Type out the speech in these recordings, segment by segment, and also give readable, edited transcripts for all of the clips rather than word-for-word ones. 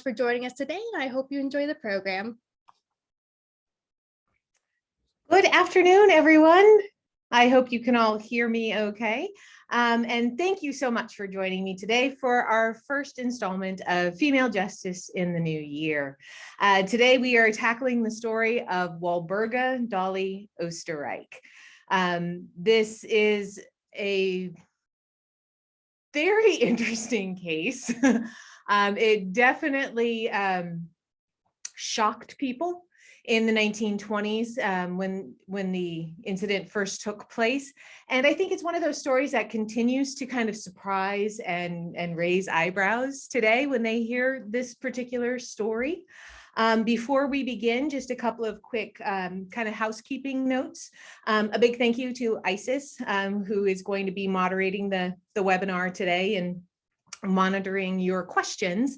for joining us today, and I hope you enjoy the program. Good afternoon, everyone. I hope you can all hear me okay. And thank you so much for joining me today for our first installment of Female Justice in the New Year. Today we are tackling the story of Walburga, Dolly, Oesterreich. This is a very interesting case. It definitely shocked people in the 1920s when the incident first took place. And I think it's one of those stories that continues to kind of surprise and raise eyebrows today when they hear this particular story. Before we begin, just a couple of quick kind of housekeeping notes. A big thank you to Isis, who is going to be moderating the webinar today and monitoring your questions.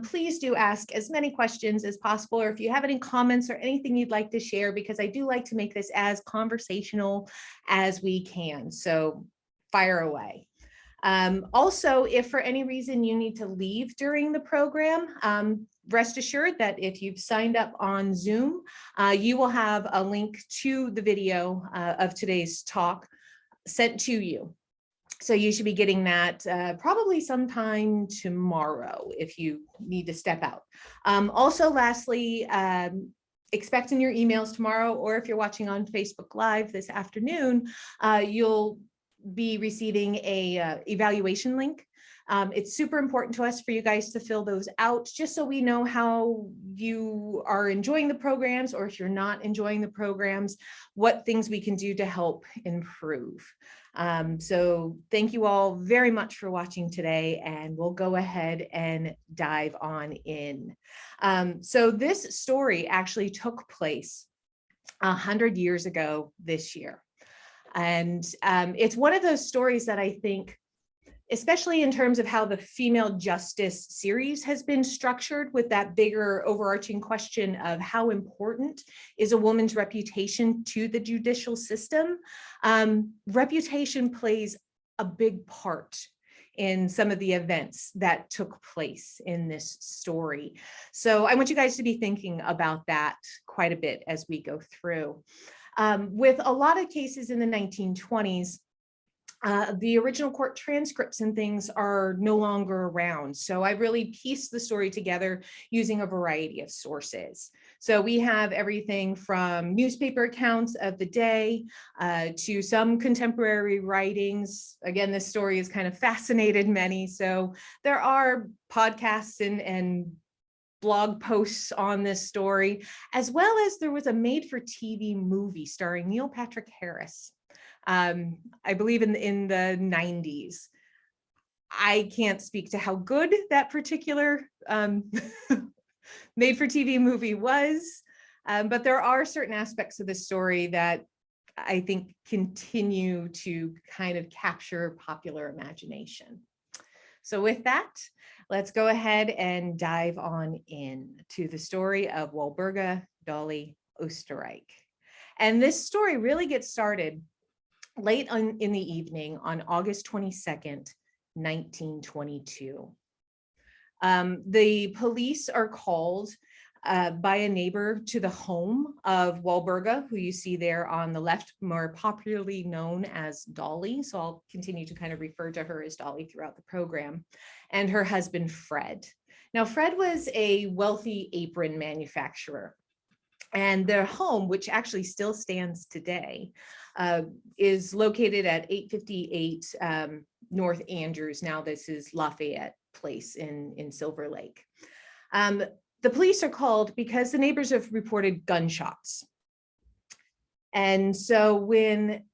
Please do ask as many questions as possible, or if you have any comments or anything you'd like to share, because I do like to make this as conversational as we can. So fire away. Also, if for any reason you need to leave during the program, rest assured that if you've signed up on Zoom, you will have a link to the video of today's talk sent to you. So you should be getting that probably sometime tomorrow if you need to step out. Also, lastly, expect in your emails tomorrow, or if you're watching on Facebook Live this afternoon, you'll be receiving a evaluation link. It's super important to us for you guys to fill those out, just so we know how you are enjoying the programs, or if you're not enjoying the programs, what things we can do to help improve. So thank you all very much for watching today, and we'll go ahead and dive on in. So this story actually took place 100 years ago this year. And it's one of those stories that I think, especially in terms of how the Female Justice series has been structured, with that bigger overarching question of how important is a woman's reputation to the judicial system. Reputation plays a big part in some of the events that took place in this story. So I want you guys to be thinking about that quite a bit as we go through. With a lot of cases in the 1920s, the original court transcripts and things are no longer around. So I really pieced the story together using a variety of sources. So we have everything from newspaper accounts of the day to some contemporary writings. Again, this story has kind of fascinated many. So there are podcasts and blog posts on this story, as well as there was a made-for-TV movie starring Neil Patrick Harris. I believe in the 90s. I can't speak to how good that particular made-for-TV movie was, but there are certain aspects of this story that I think continue to kind of capture popular imagination. So with that, let's go ahead and dive on in to the story of Walburga, Dolly, Oesterreich. And this story really gets started late in the evening on August 22nd, 1922. The police are called by a neighbor to the home of Walburga, who you see there on the left, more popularly known as Dolly. So I'll continue to kind of refer to her as Dolly throughout the program, and her husband, Fred. Now, Fred was a wealthy apron manufacturer, and their home, which actually still stands today, is located at 858 North Andrews. Now this is Lafayette Place in Silver Lake. The police are called because the neighbors have reported gunshots. And so when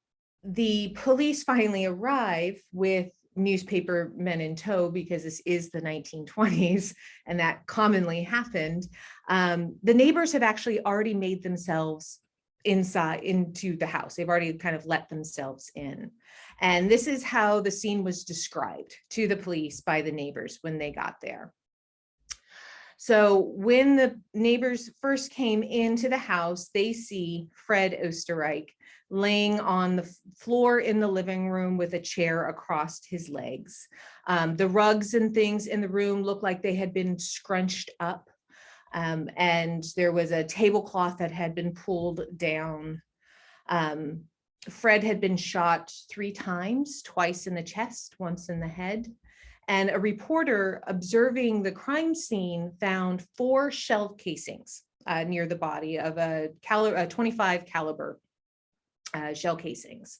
the police finally arrive with newspaper men in tow, because this is the 1920s and that commonly happened, the neighbors have actually already made themselves inside into the house. They've already kind of let themselves in. And this is how the scene was described to the police by the neighbors when they got there. So when the neighbors first came into the house, they see Fred Oesterreich laying on the floor in the living room with a chair across his legs. The rugs and things in the room looked like they had been scrunched up. And there was a tablecloth that had been pulled down. Fred had been shot 3 times, twice in the chest, once in the head. And a reporter observing the crime scene found 4 shell casings near the body of a 25 caliber shell casings.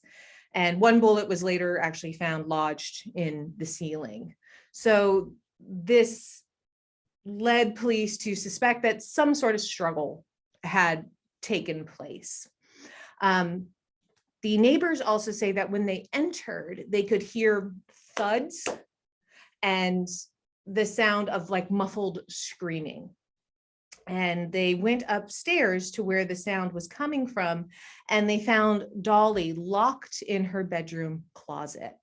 And 1 bullet was later actually found lodged in the ceiling. So this led police to suspect that some sort of struggle had taken place. The neighbors also say that when they entered, they could hear thuds and the sound of like muffled screaming. And they went upstairs to where the sound was coming from, and they found Dolly locked in her bedroom closet.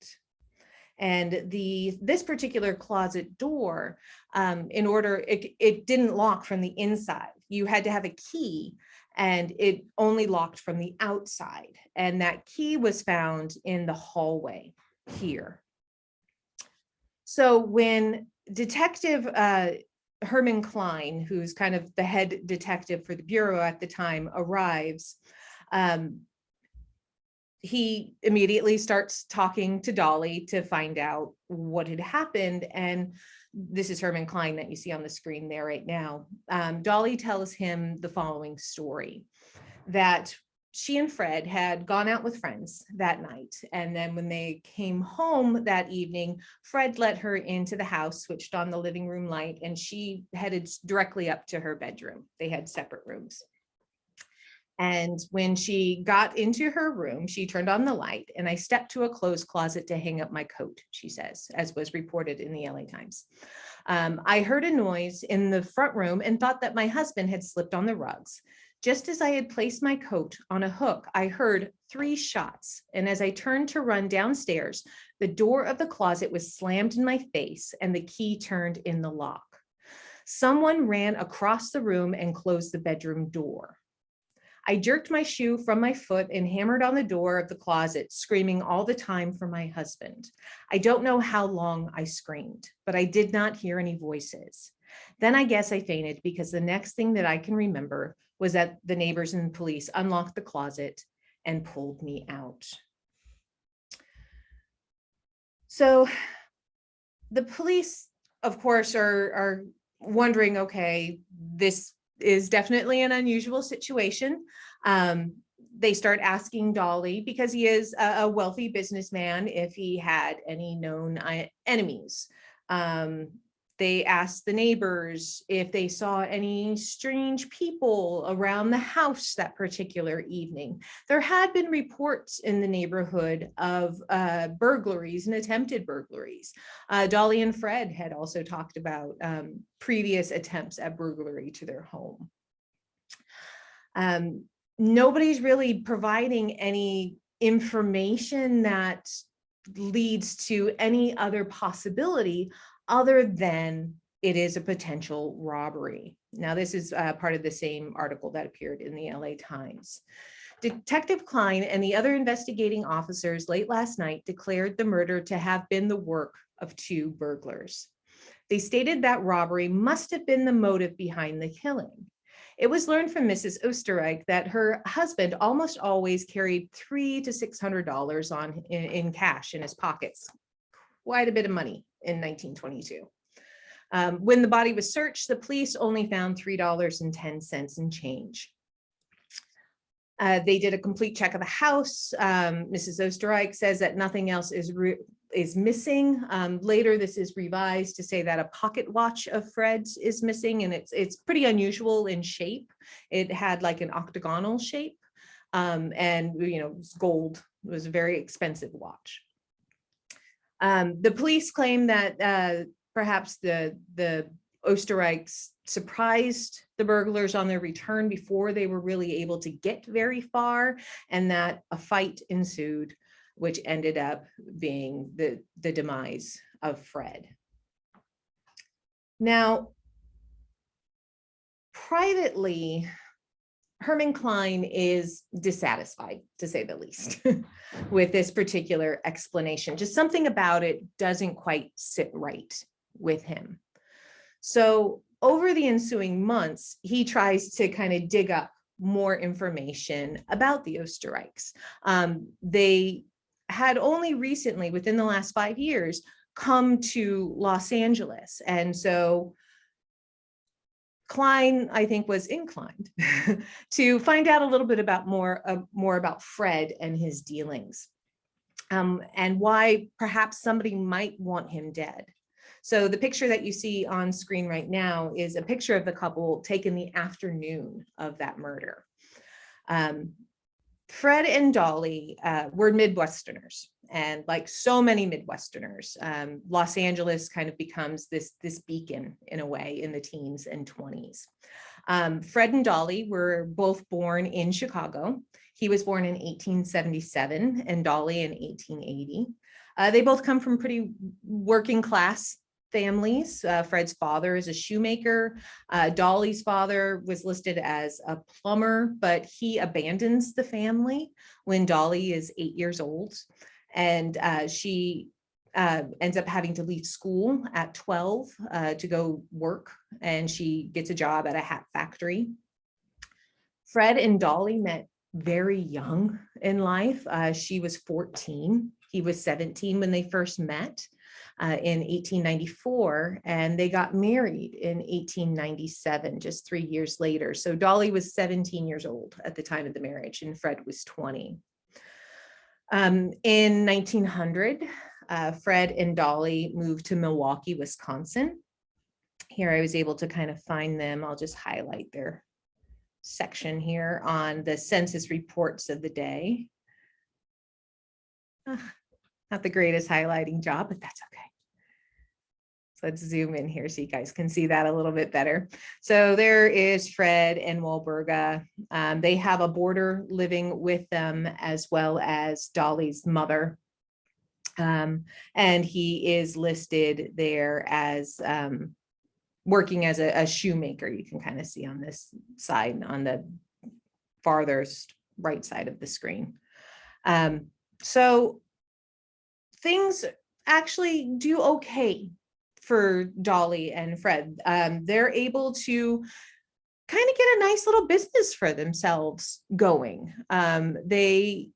And this particular closet door, it didn't lock from the inside. You had to have a key, and it only locked from the outside. And that key was found in the hallway here. So when Detective Herman Klein, who's kind of the head detective for the Bureau at the time, arrives, he immediately starts talking to Dolly to find out what had happened. And this is Herman Klein that you see on the screen there right now. Dolly tells him the following story, that she and Fred had gone out with friends that night. And then when they came home that evening, Fred let her into the house, switched on the living room light, and she headed directly up to her bedroom. They had separate rooms. And when she got into her room, she turned on the light, and I stepped to a clothes closet to hang up my coat, she says, as was reported in the LA Times. I heard a noise in the front room and thought that my husband had slipped on the rugs. Just as I had placed my coat on a hook, I heard 3 shots. And as I turned to run downstairs, the door of the closet was slammed in my face and the key turned in the lock. Someone ran across the room and closed the bedroom door. I jerked my shoe from my foot and hammered on the door of the closet, screaming all the time for my husband. I don't know how long I screamed, but I did not hear any voices. Then I guess I fainted, because the next thing that I can remember was that the neighbors and police unlocked the closet and pulled me out. So the police, of course, are wondering, okay, this is definitely an unusual situation. They start asking Dolly, because he is a wealthy businessman, if he had any known enemies. They asked the neighbors if they saw any strange people around the house that particular evening. There had been reports in the neighborhood of burglaries and attempted burglaries. Dolly and Fred had also talked about previous attempts at burglary to their home. Nobody's really providing any information that leads to any other possibility other than it is a potential robbery. Now, this is part of the same article that appeared in the LA Times. Detective Klein and the other investigating officers late last night declared the murder to have been the work of 2 burglars. They stated that robbery must have been the motive behind the killing. It was learned from Mrs. Oesterreich that her husband almost always carried $300 to $600 in cash in his pockets. Quite a bit of money in 1922. When the body was searched, the police only found $3.10 in change. They did a complete check of the house. Mrs. Oesterreich says that nothing else is missing. Later, this is revised to say that a pocket watch of Fred's is missing, and it's pretty unusual in shape. It had like an octagonal shape, and it's gold. It was a very expensive watch. The police claim that perhaps the Oesterreichs surprised the burglars on their return before they were really able to get very far, and that a fight ensued, which ended up being the demise of Fred. Now, privately, Herman Klein is dissatisfied, to say the least, with this particular explanation. Just something about it doesn't quite sit right with him. So over the ensuing months, he tries to kind of dig up more information about the Oesterreichs. They had only recently, within the last 5 years, come to Los Angeles. And so Klein, I think, was inclined to find out a little bit about more about Fred and his dealings, and why perhaps somebody might want him dead. So the picture that you see on screen right now is a picture of the couple taken the afternoon of that murder. Fred and Dolly were Midwesterners, and like so many Midwesterners, Los Angeles kind of becomes this beacon in a way in the teens and 20s. Fred and Dolly were both born in Chicago. He was born in 1877 and Dolly in 1880. They both come from pretty working class families. Fred's father is a shoemaker. Dolly's father was listed as a plumber, but he abandons the family when Dolly is 8 years old. And she ends up having to leave school at 12 to go work, and she gets a job at a hat factory. Fred and Dolly met very young in life. She was 14. He was 17 when they first met in 1894, and they got married in 1897, just 3 years later. So Dolly was 17 years old at the time of the marriage, and Fred was 20. In 1900, Fred and Dolly moved to Milwaukee, Wisconsin. Here I was able to kind of find them. I'll just highlight their section here on the census reports of the day. Not the greatest highlighting job, but that's okay. So let's zoom in here so you guys can see that a little bit better. So there is Fred and Walburga. They have a boarder living with them, as well as Dolly's mother. And he is listed there as working as a shoemaker. You can kind of see on this side, on the farthest right side of the screen. So things actually do okay for Dolly and Fred. They're able to kind of get a nice little business for themselves going. They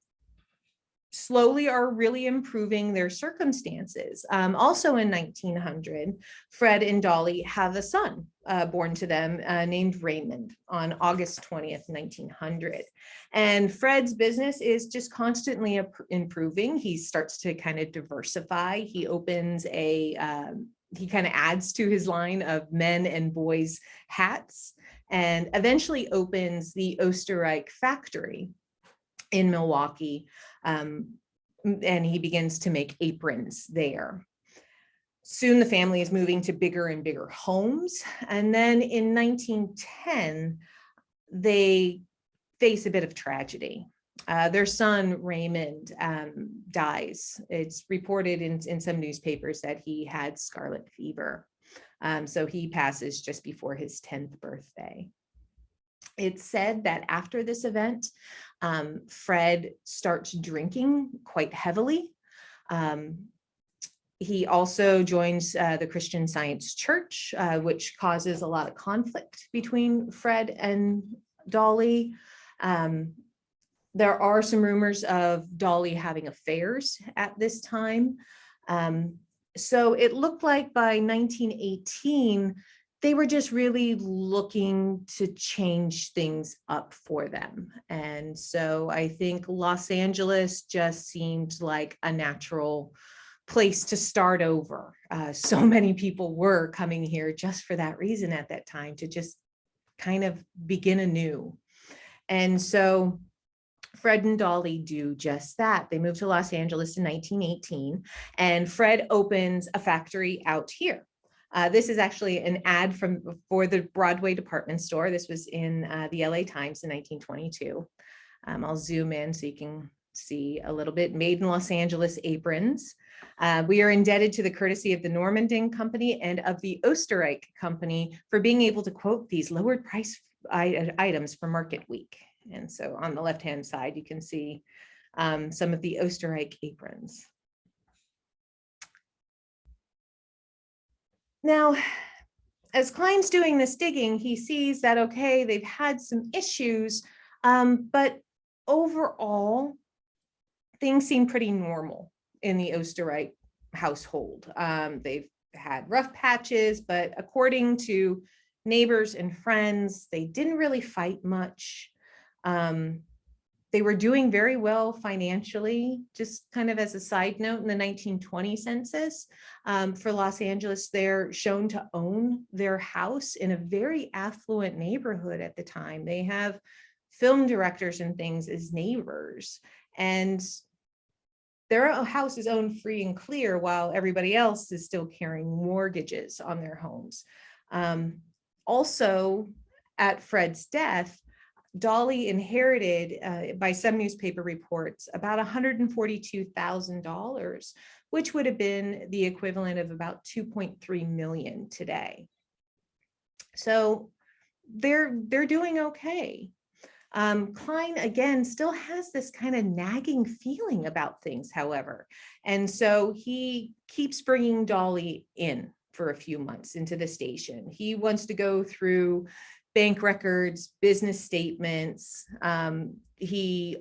slowly are really improving their circumstances. Also in 1900, Fred and Dolly have a son born to them named Raymond on August 20th, 1900. And Fred's business is just constantly improving. He starts to kind of diversify. He opens he kind of adds to his line of men and boys hats, and eventually opens the Oesterreich factory in Milwaukee. And he begins to make aprons there. Soon the family is moving to bigger and bigger homes. And then in 1910, they face a bit of tragedy. Their son, Raymond, dies. It's reported in some newspapers that he had scarlet fever. So he passes just before his 10th birthday. It's said that after this event, Fred starts drinking quite heavily. He also joins the Christian Science Church, which causes a lot of conflict between Fred and Dolly. There are some rumors of Dolly having affairs at this time. So it looked like by 1918, they were just really looking to change things up for them. And so I think Los Angeles just seemed like a natural place to start over. So many people were coming here just for that reason at that time, to just kind of begin anew. And so Fred and Dolly do just that. They moved to Los Angeles in 1918, and Fred opens a factory out here. This is actually an ad for the Broadway department store. This was in the LA Times in 1922. I'll zoom in so you can see a little bit. Made in Los Angeles aprons. We are indebted to the courtesy of the Normandin Company and of the Oesterreich Company for being able to quote these lowered price items for Market Week. And so on the left-hand side, you can see some of the Oesterreich aprons. Now, as Klein's doing this digging, he sees that, okay, they've had some issues, but overall, things seem pretty normal in the Oesterreich household. They've had rough patches, but according to neighbors and friends, they didn't really fight much. They were doing very well financially. Just kind of as a side note, in the 1920 census for Los Angeles, they're shown to own their house in a very affluent neighborhood at the time. They have film directors and things as neighbors, and their house is owned free and clear while everybody else is still carrying mortgages on their homes. Also, at Fred's death, Dolly inherited, by some newspaper reports, about $142,000, which would have been the equivalent of about 2.3 million today. So they're doing okay. Klein, again, still has this kind of nagging feeling about things, however. And so he keeps bringing Dolly in for a few months into the station. He wants to go through bank records, business statements. She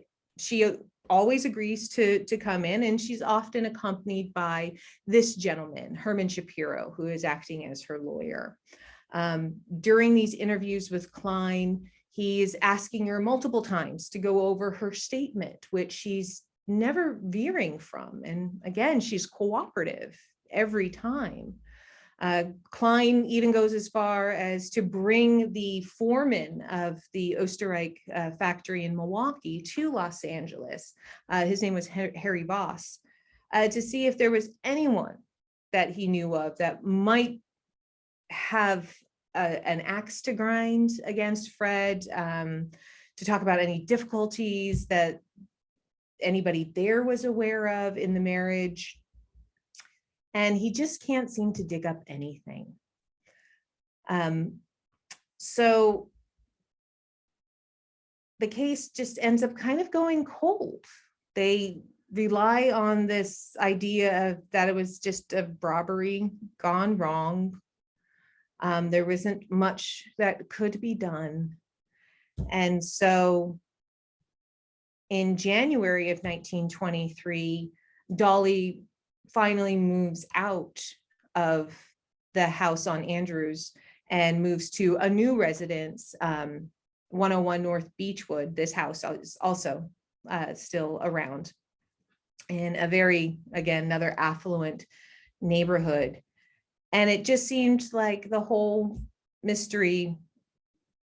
always agrees to come in, and she's often accompanied by this gentleman, Herman Shapiro, who is acting as her lawyer. During these interviews with Klein, he's asking her multiple times to go over her statement, which she's never veering from. And again, she's cooperative every time. Klein even goes as far as to bring the foreman of the Oesterreich factory in Milwaukee to Los Angeles. His name was Harry Voss, to see if there was anyone that he knew of that might have an axe to grind against Fred, to talk about any difficulties that anybody there was aware of in the marriage. And he just can't seem to dig up anything. So the case just ends up kind of going cold. They rely on this idea that it was just a robbery gone wrong. There wasn't much that could be done. And so in January of 1923, Dolly finally moves out of the house on Andrews and moves to a new residence, 101 North Beechwood. This house is also still around in a very, again, another affluent neighborhood. And it just seemed like the whole mystery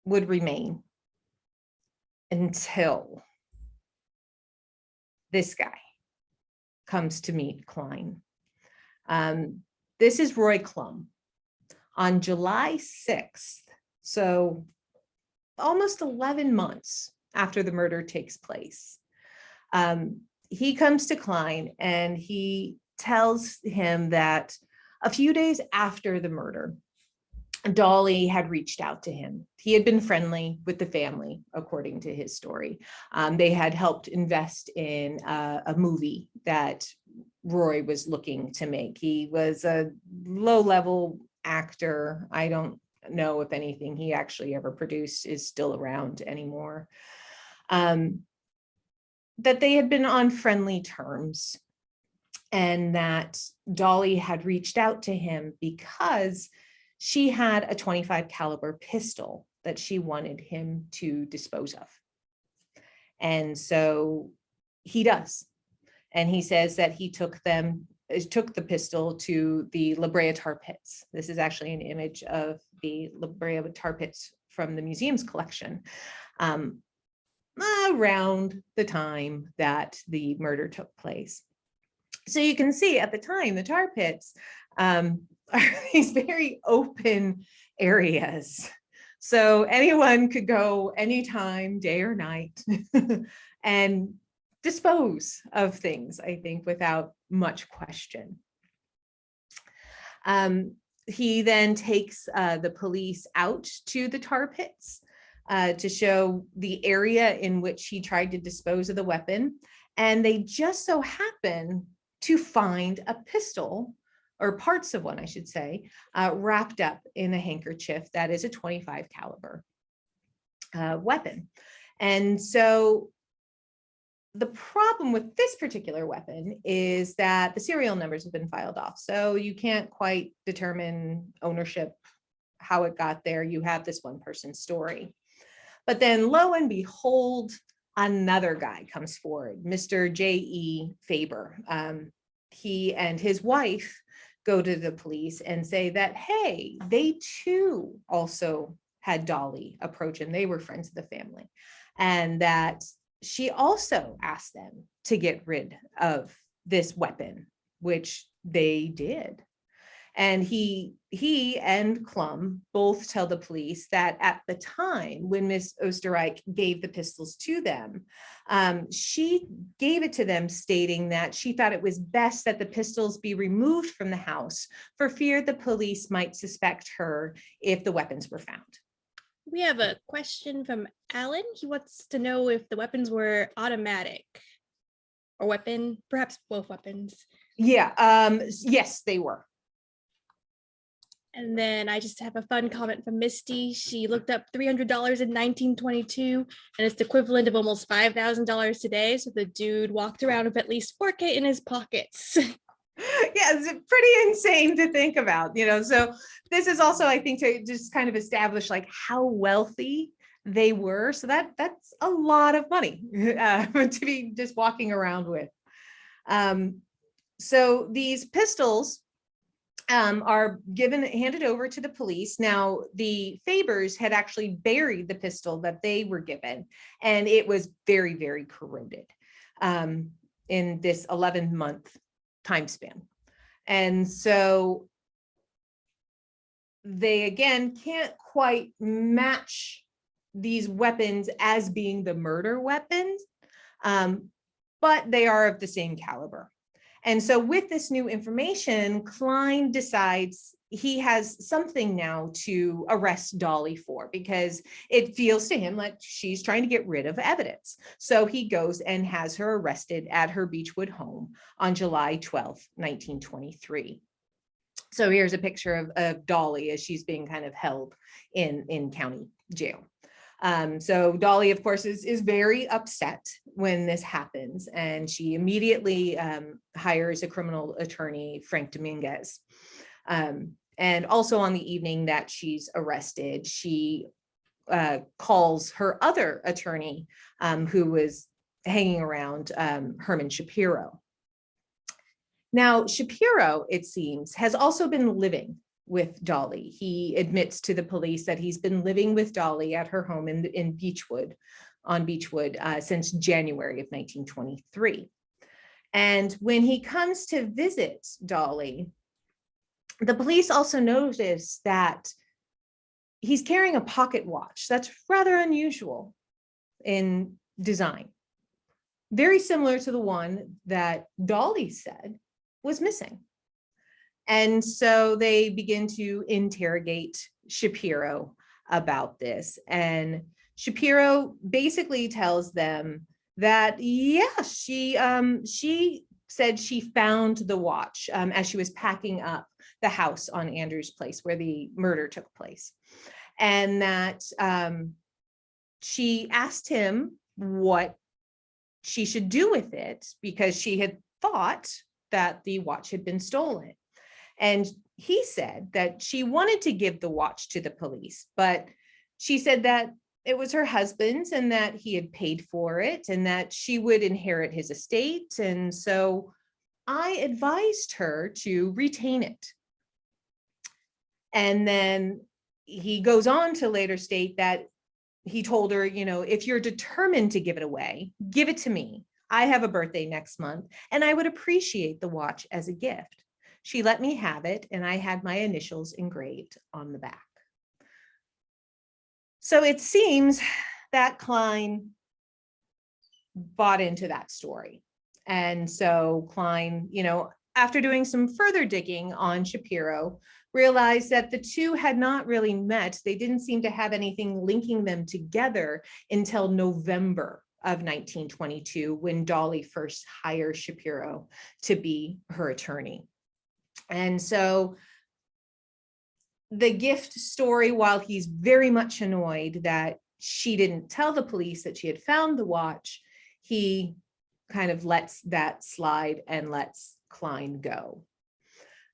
would remain until this guy comes to meet Klein. This is Roy Klum. On July 6th, so almost 11 months after the murder takes place, he comes to Klein and he tells him that a few days after the murder, Dolly had reached out to him. He had been friendly with the family, according to his story. They had helped invest in a movie that Roy was looking to make. He was a low-level actor. I don't know if anything he actually ever produced is still around anymore. That they had been on friendly terms, and that Dolly had reached out to him because she had a .25 caliber pistol that she wanted him to dispose of. And so he does. And he says that he took the pistol to the La Brea tar pits. This is actually an image of the La Brea tar pits from the museum's collection, around the time that the murder took place. So you can see at the time, the tar pits are these very open areas. So anyone could go anytime, day or night, and dispose of things, I think, without much question. He then takes the police out to the tar pits to show the area in which he tried to dispose of the weapon. And they just so happen to find a pistol, or parts of one, I should say, wrapped up in a handkerchief that is a .25 caliber weapon. And so the problem with this particular weapon is that the serial numbers have been filed off. So you can't quite determine ownership, how it got there. You have this one person's story. But then lo and behold, another guy comes forward, Mr. J.E. Faber. He and his wife go to the police and say that, hey, they too also had Dolly approach, and they were friends of the family. And that she also asked them to get rid of this weapon, which they did. And he and Klum both tell the police that at the time when Miss Oesterreich gave the pistols to them, she gave it to them stating that she thought it was best that the pistols be removed from the house for fear the police might suspect her if the weapons were found. We have a question from Alan. He wants to know if the weapons were automatic or weapon, perhaps both weapons. Yeah, yes, they were. And then I just have a fun comment from Misty. She looked up $300 in 1922, and it's the equivalent of almost $5,000 today. So the dude walked around with at least $4K in his pockets. Yeah, it's pretty insane to think about, you know. So this is also, I think, to just kind of establish like how wealthy they were. So that's a lot of money to be just walking around with. So these pistols are handed over to the police. Now, the Fabers had actually buried the pistol that they were given, and it was very, very corroded in this 11-month time span. And so they, again, can't quite match these weapons as being the murder weapons, but they are of the same caliber. And so with this new information, Klein decides he has something now to arrest Dolly for, because it feels to him like she's trying to get rid of evidence. So he goes and has her arrested at her Beechwood home on July 12th, 1923. So here's a picture of Dolly as she's being kind of held in county jail. So Dolly, of course, is very upset when this happens, and she immediately hires a criminal attorney, Frank Dominguez. And also on the evening that she's arrested, she calls her other attorney who was hanging around, Herman Shapiro. Now, Shapiro, it seems, has also been living with Dolly. He admits to the police that he's been living with Dolly at her home in Beechwood, on Beechwood, since January of 1923. And when he comes to visit Dolly, the police also notice that he's carrying a pocket watch. That's rather unusual in design. Very similar to the one that Dolly said was missing. And so they begin to interrogate Shapiro about this. And Shapiro basically tells them that, yeah, she said she found the watch as she was packing up the house on Andrews Place where the murder took place. And that she asked him what she should do with it, because she had thought that the watch had been stolen. And he said that she wanted to give the watch to the police, but she said that it was her husband's and that he had paid for it and that she would inherit his estate. And so I advised her to retain it. And then he goes on to later state that he told her, you know, if you're determined to give it away, give it to me. I have a birthday next month and I would appreciate the watch as a gift. She let me have it, and I had my initials engraved on the back. So it seems that Klein bought into that story. And so Klein, after doing some further digging on Shapiro, realized that the two had not really met. They didn't seem to have anything linking them together until November of 1922, when Dolly first hired Shapiro to be her attorney. And so the gift story, while he's very much annoyed that she didn't tell the police that she had found the watch, he kind of lets that slide and lets Klein go.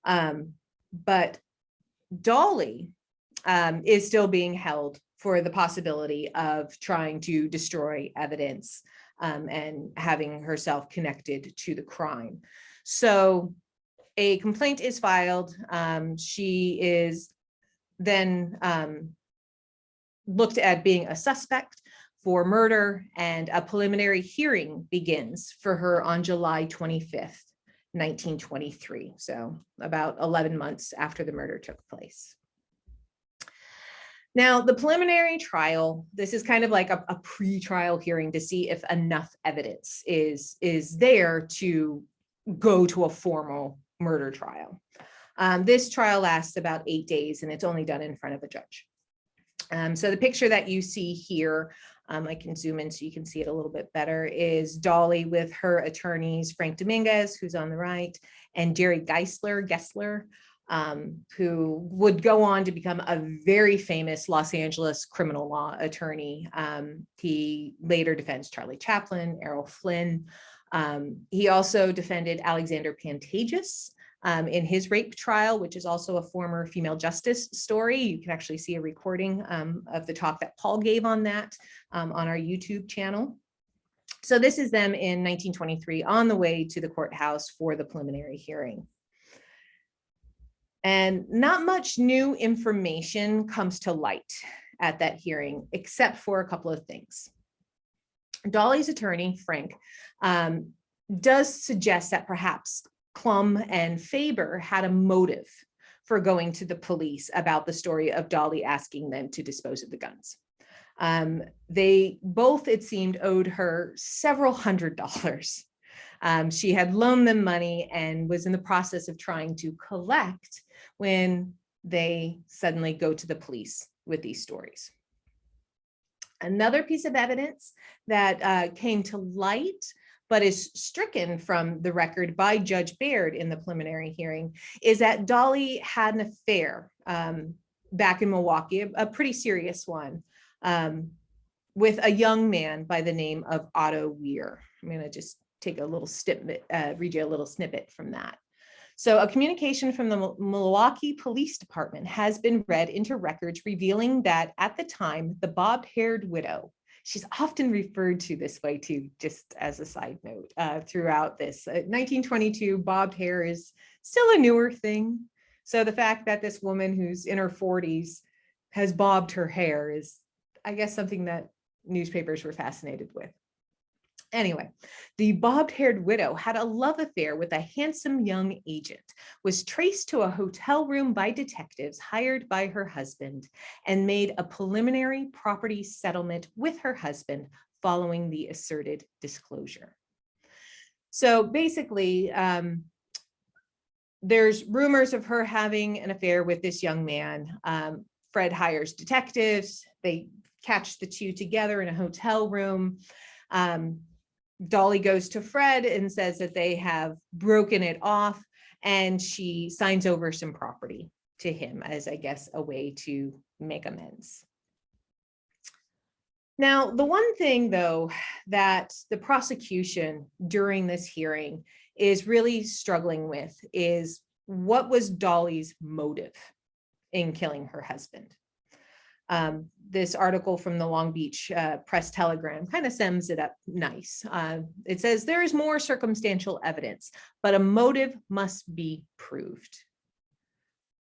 But Dolly is still being held for the possibility of trying to destroy evidence and having herself connected to the crime. So a complaint is filed. She is then looked at being a suspect for murder, and a preliminary hearing begins for her on July 25th, 1923. So about 11 months after the murder took place. Now, the preliminary trial, this is kind of like a pre-trial hearing to see if enough evidence is there to go to a formal murder trial. This trial lasts about 8 days, and it's only done in front of a judge. So the picture that you see here, I can zoom in so you can see it a little bit better, is Dolly with her attorneys, Frank Dominguez, who's on the right, and Jerry Gessler, who would go on to become a very famous Los Angeles criminal law attorney. He later defends Charlie Chaplin, Errol Flynn. He also defended Alexander Pantages in his rape trial, which is also a former female justice story. You can actually see a recording of the talk that Paul gave on that on our YouTube channel. So this is them in 1923 on the way to the courthouse for the preliminary hearing. And not much new information comes to light at that hearing, except for a couple of things. Dolly's attorney, Frank, does suggest that perhaps Klum and Faber had a motive for going to the police about the story of Dolly asking them to dispose of the guns. They both, it seemed, owed her several $100s. She had loaned them money and was in the process of trying to collect when they suddenly go to the police with these stories. Another piece of evidence that came to light but is stricken from the record by Judge Baird in the preliminary hearing, is that Dolly had an affair back in Milwaukee, a pretty serious one, with a young man by the name of Otto Weir. I'm going to just take a little snippet, read you a little snippet from that. So a communication from the Milwaukee Police Department has been read into records revealing that at the time, the bobbed-haired widow, she's often referred to this way too, just as a side note, throughout this. 1922, bobbed hair is still a newer thing. So the fact that this woman who's in her 40s has bobbed her hair is, I guess, something that newspapers were fascinated with. Anyway, the bobbed-haired widow had a love affair with a handsome young agent, was traced to a hotel room by detectives hired by her husband, and made a preliminary property settlement with her husband following the asserted disclosure. So basically, there's rumors of her having an affair with this young man. Fred hires detectives. They catch the two together in a hotel room. Dolly goes to Fred and says that they have broken it off, and she signs over some property to him as, I guess, a way to make amends. Now, the one thing, though, that the prosecution during this hearing is really struggling with is what was Dolly's motive in killing her husband? This article from the Long Beach Press Telegram kind of sums it up nice. It says, there is more circumstantial evidence, but a motive must be proved.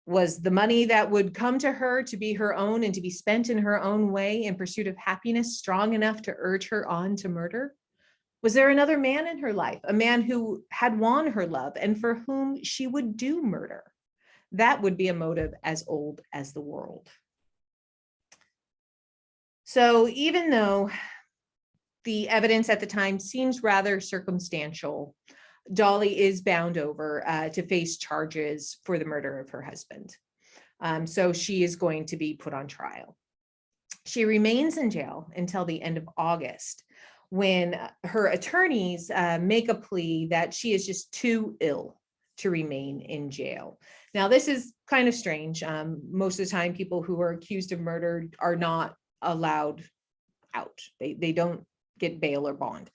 Was the money that would come to her to be her own and to be spent in her own way in pursuit of happiness strong enough to urge her on to murder? Was there another man in her life, a man who had won her love and for whom she would do murder? That would be a motive as old as the world. So even though the evidence at the time seems rather circumstantial. Dolly is bound over to face charges for the murder of her husband. So she is going to be put on trial. She remains in jail until the end of August, when her attorneys make a plea that she is just too ill to remain in jail. Now, this is kind of strange. Most of the time, people who are accused of murder are not allowed out. They don't get bail or bond.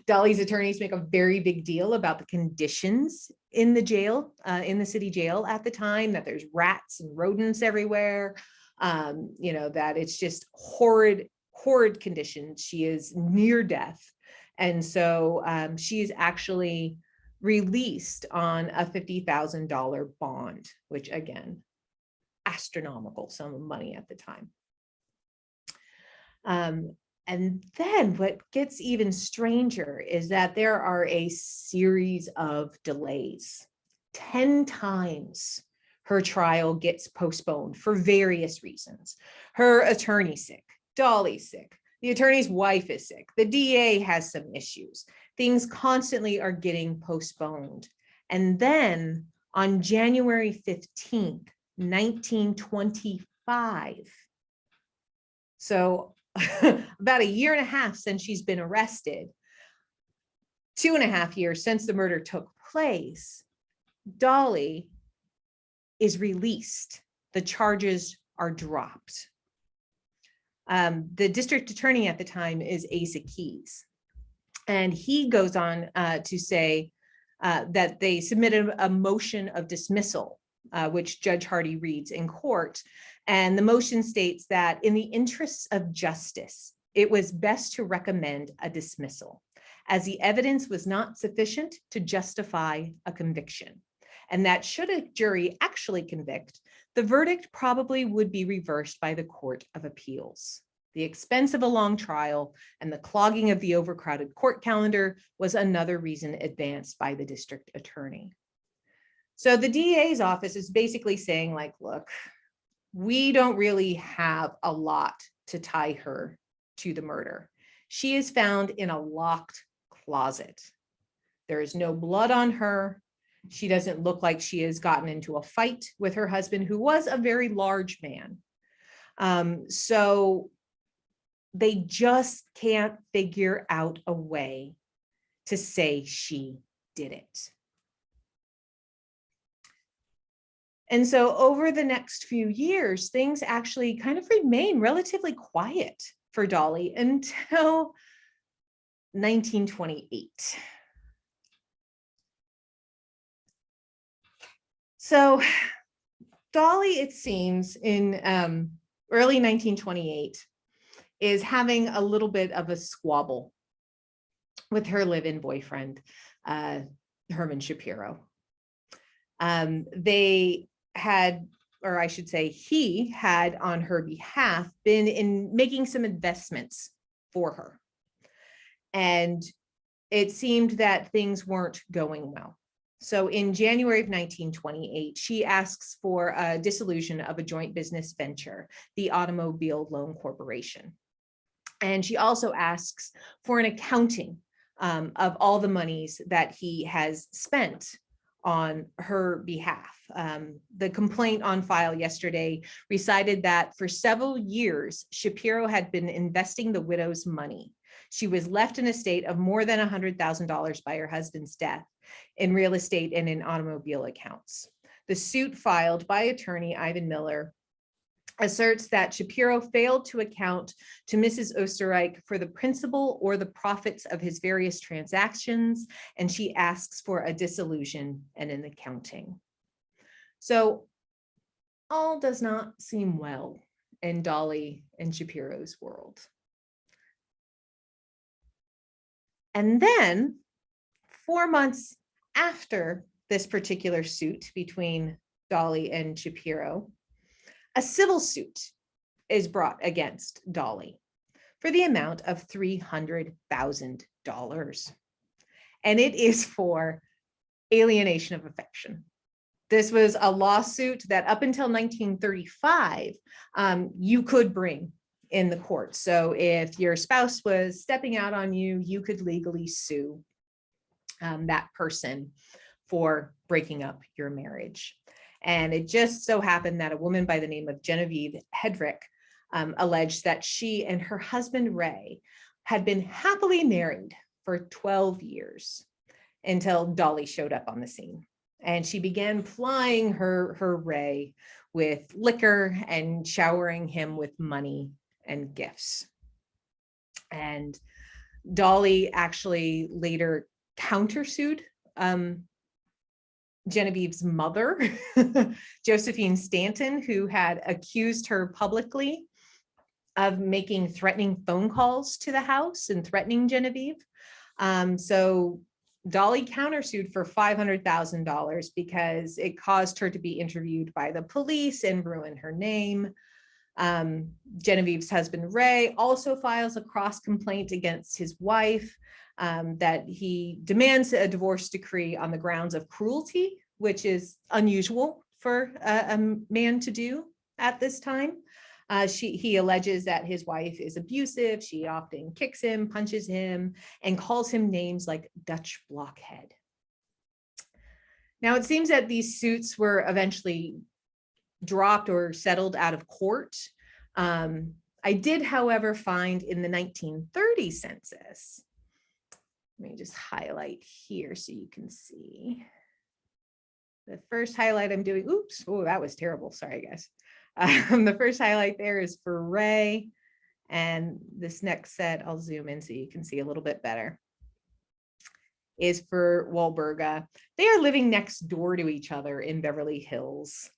Dolly's attorneys make a very big deal about the conditions in the jail, in the city jail at the time, that there's rats and rodents everywhere, that it's just horrid conditions. She is near death. And so she is actually released on a $50,000 bond, which again, astronomical sum of money at the time. And then what gets even stranger is that there are a series of delays. 10 times her trial gets postponed for various reasons. Her attorney's sick, Dolly's sick, the attorney's wife is sick, the DA has some issues. Things constantly are getting postponed. And then on January 15th, 1925, so about a year and a half since she's been arrested, 2.5 years since the murder took place, Dolly is released. The charges are dropped. The district attorney at the time is Asa Keys, and he goes on to say that they submitted a motion of dismissal, which Judge Hardy reads in court. And the motion states that in the interests of justice, it was best to recommend a dismissal, as the evidence was not sufficient to justify a conviction, and that should a jury actually convict, the verdict probably would be reversed by the Court of Appeals. The expense of a long trial and the clogging of the overcrowded court calendar was another reason advanced by the district attorney. So the DA's office is basically saying, like, look, we don't really have a lot to tie her to the murder. She is found in a locked closet. There is no blood on her. She doesn't look like she has gotten into a fight with her husband, who was a very large man. So they just can't figure out a way to say she did it. And so over the next few years, things actually kind of remain relatively quiet for Dolly until 1928. So Dolly, it seems, in early 1928, is having a little bit of a squabble with her live-in boyfriend, Herman Shapiro. They had, or I should say, he had on her behalf been making some investments for her. And it seemed that things weren't going well. So in January of 1928, she asks for a dissolution of a joint business venture, the Automobile Loan Corporation. And she also asks for an accounting of all the monies that he has spent on her behalf. The complaint on file yesterday recited that for several years, Shapiro had been investing the widow's money. She was left in a state of more than $100,000 by her husband's death in real estate and in automobile accounts. The suit filed by attorney Ivan Miller asserts that Shapiro failed to account to Mrs. Oesterreich for the principal or the profits of his various transactions, and she asks for a dissolution and an accounting. So all does not seem well in Dolly and Shapiro's world. And then 4 months after this particular suit between Dolly and Shapiro, a civil suit is brought against Dolly for the amount of $300,000. And it is for alienation of affection. This was a lawsuit that up until 1935, you could bring in the court. So if your spouse was stepping out on you, you could legally sue that person for breaking up your marriage. And it just so happened that a woman by the name of Genevieve Hedrick alleged that she and her husband, Ray, had been happily married for 12 years until Dolly showed up on the scene. And she began plying her Ray with liquor and showering him with money and gifts. And Dolly actually later countersued Genevieve's mother, Josephine Stanton, who had accused her publicly of making threatening phone calls to the house and threatening Genevieve. So Dolly countersued for $500,000 because it caused her to be interviewed by the police and ruin her name. Genevieve's husband, Ray, also files a cross complaint against his wife that he demands a divorce decree on the grounds of cruelty, which is unusual for a man to do at this time. He alleges that his wife is abusive. She often kicks him, punches him, and calls him names like Dutch blockhead. Now, it seems that these suits were eventually dropped or settled out of court. I did, however, find in the 1930 census, let me just highlight here so you can see. The first highlight I'm doing, oops, oh, that was terrible. Sorry, guys. The first highlight there is for Ray. And this next set, I'll zoom in so you can see a little bit better, is for Walburga. They are living next door to each other in Beverly Hills.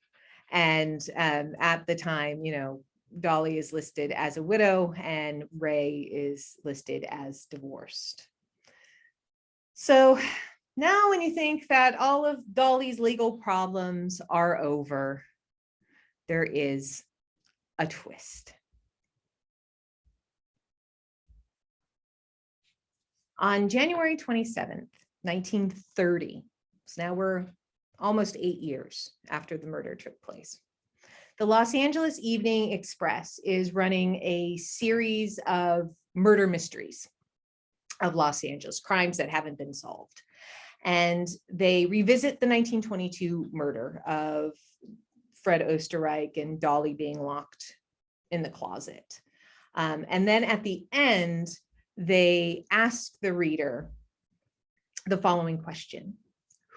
And at the time, you know, Dolly is listed as a widow and Ray is listed as divorced. So now when you think that all of Dolly's legal problems are over, there is a twist. On January 27th, 1930, so now we're almost 8 years after the murder took place, the Los Angeles Evening Express is running a series of murder mysteries of Los Angeles, crimes that haven't been solved. And they revisit the 1922 murder of Fred Oesterreich and Dolly being locked in the closet. And then at the end, they ask the reader the following question: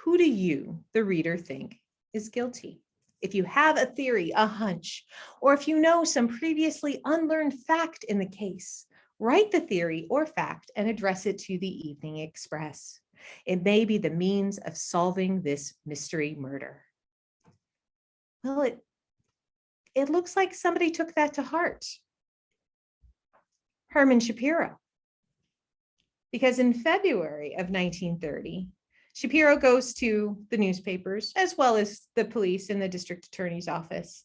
who do you, the reader, think is guilty? If you have a theory, a hunch, or if you know some previously unlearned fact in the case, write the theory or fact and address it to the Evening Express. It may be the means of solving this mystery murder. Well, it looks like somebody took that to heart. Herman Shapiro. Because in February of 1930, Shapiro goes to the newspapers, as well as the police and the district attorney's office,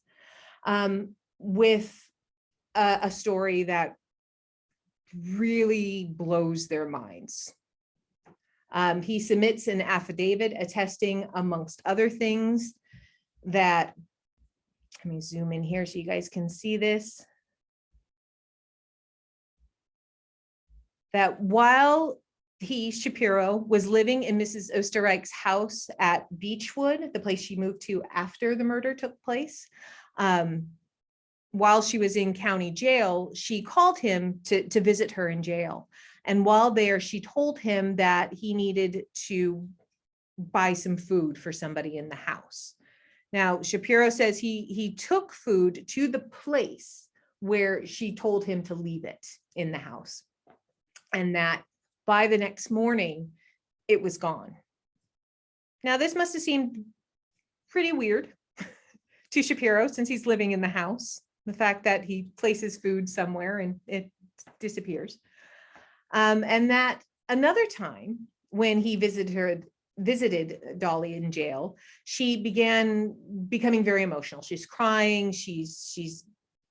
with a story that really blows their minds. He submits an affidavit attesting, amongst other things, that, let me zoom in here so you guys can see this, that while Shapiro was living in Mrs. Oesterreich's house at Beechwood, the place she moved to after the murder took place, while she was in county jail, she called him to visit her in jail. And while there, she told him that he needed to buy some food for somebody in the house. Now, Shapiro says he took food to the place where she told him to leave it in the house, and that by the next morning, it was gone. Now, this must have seemed pretty weird to Shapiro, since he's living in the house, the fact that he places food somewhere and it disappears. And that another time when he visited Dolly in jail, she began becoming very emotional. She's crying, she's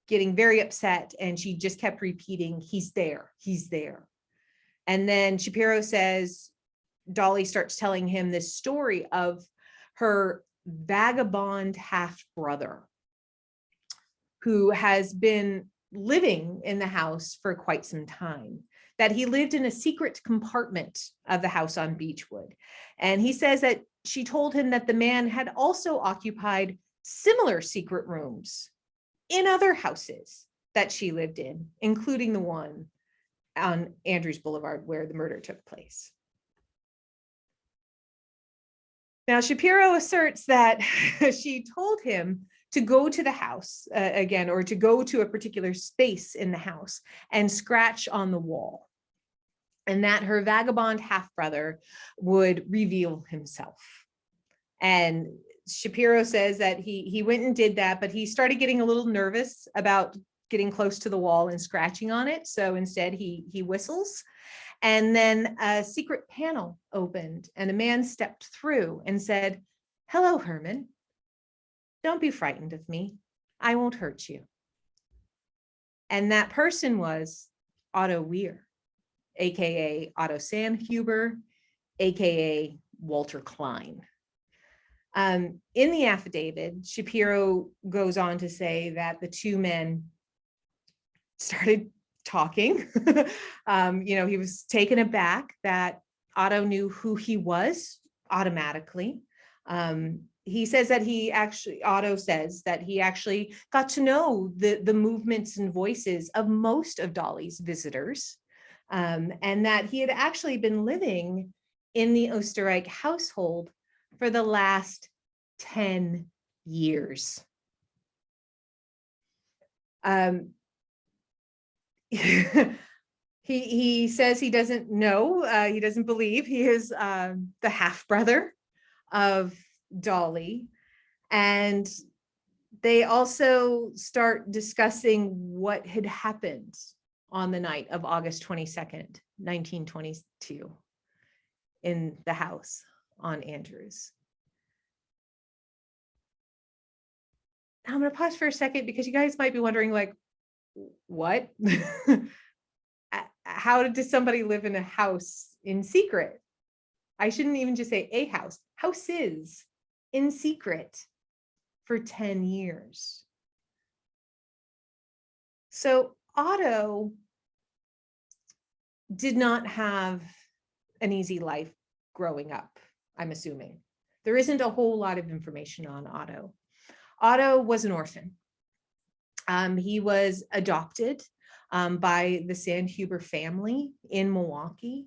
getting very upset, and she just kept repeating, "He's there, he's there." And then Shapiro says Dolly starts telling him this story of her vagabond half brother who has been living in the house for quite some time, that he lived in a secret compartment of the house on Beechwood. And he says that she told him that the man had also occupied similar secret rooms in other houses that she lived in, including the one on Andrews Boulevard where the murder took place. Now, Shapiro asserts that she told him to go to the house again, or to go to a particular space in the house and scratch on the wall, and that her vagabond half-brother would reveal himself. And Shapiro says that he went and did that, but he started getting a little nervous about getting close to the wall and scratching on it. So instead he whistles. And then a secret panel opened and a man stepped through and said, "Hello, Herman. Don't be frightened of me. I won't hurt you." And that person was Otto Weir, AKA Otto Sandhuber, AKA Walter Klein. In the affidavit, Shapiro goes on to say that the two men started talking. He was taken aback that Otto knew who he was automatically. He says that Otto says that he actually got to know the movements and voices of most of Dolly's visitors, and that he had actually been living in the Oesterreich household for the last 10 years. He says he doesn't know, he doesn't believe he is the half-brother of Dolly. And they also start discussing what had happened on the night of August 22nd, 1922 in the house on Andrews. I'm going to pause for a second because you guys might be wondering, like, what? How does somebody live in a house in secret? I shouldn't even just say a house. Houses in secret for 10 years. So Otto did not have an easy life growing up, I'm assuming. There isn't a whole lot of information on Otto. Otto was an orphan. He was adopted by the Sandhuber family in Milwaukee,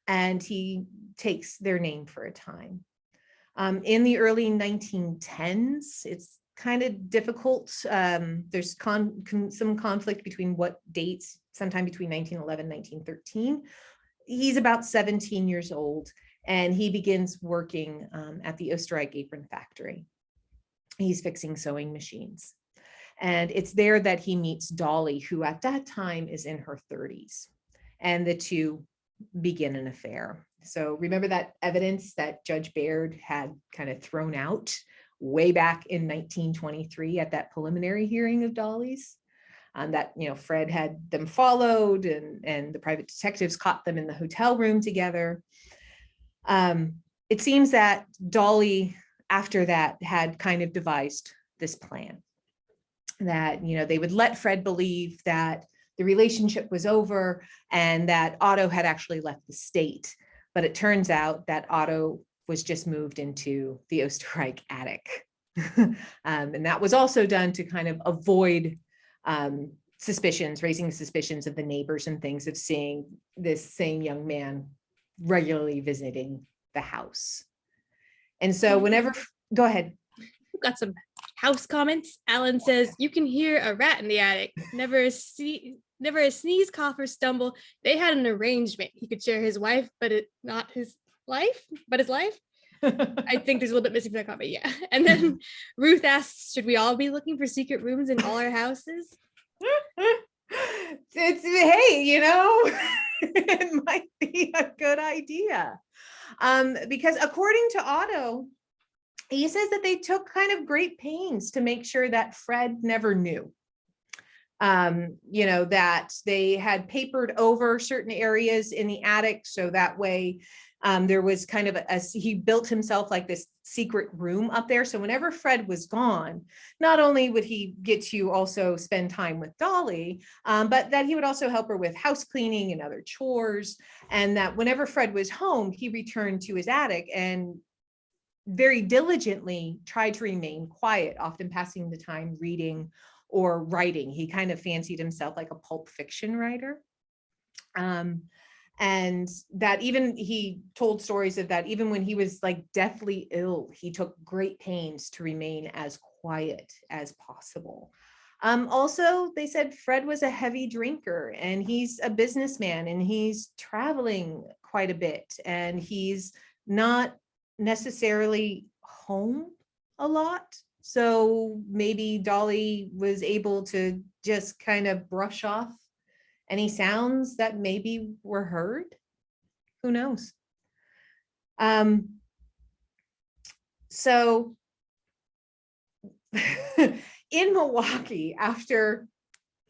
and he takes their name for a time. In the early 1910s, it's kind of difficult. There's some conflict between what dates, sometime between 1911 and 1913. He's about 17 years old, and he begins working at the Oesterreich apron factory. He's fixing sewing machines. And it's there that he meets Dolly, who at that time is in her 30s. And the two begin an affair. So remember that evidence that Judge Baird had kind of thrown out way back in 1923 at that preliminary hearing of Dolly's? That, Fred had them followed, and the private detectives caught them in the hotel room together. It seems that Dolly, after that, had kind of devised this plan that, they would let Fred believe that the relationship was over and that Otto had actually left the state. But it turns out that Otto was just moved into the Oesterreich attic. And that was also done to kind of avoid raising suspicions of the neighbors and things, of seeing this same young man regularly visiting the house. And so go ahead. We've got some house comments. Alan says, "You can hear a rat in the attic. Never a sneeze, cough, or stumble. They had an arrangement. He could share his wife, but his life. I think there's a little bit missing from that comment. Yeah." And then Ruth asks, "Should we all be looking for secret rooms in all our houses?" It might be a good idea. Because according to Otto, he says that they took kind of great pains to make sure that Fred never knew. That they had papered over certain areas in the attic, so that way There was kind of he built himself like this secret room up there. So whenever Fred was gone, not only would he get to also spend time with Dolly, but that he would also help her with house cleaning and other chores. And that whenever Fred was home, he returned to his attic and very diligently tried to remain quiet, often passing the time reading or writing. He kind of fancied himself like a pulp fiction writer. And that even he told stories of that even when he was like deathly ill, he took great pains to remain as quiet as possible. Also, they said Fred was a heavy drinker and he's a businessman and he's traveling quite a bit and he's not necessarily home a lot. So maybe Dolly was able to just kind of brush off any sounds that maybe were heard. Who knows? So in Milwaukee, after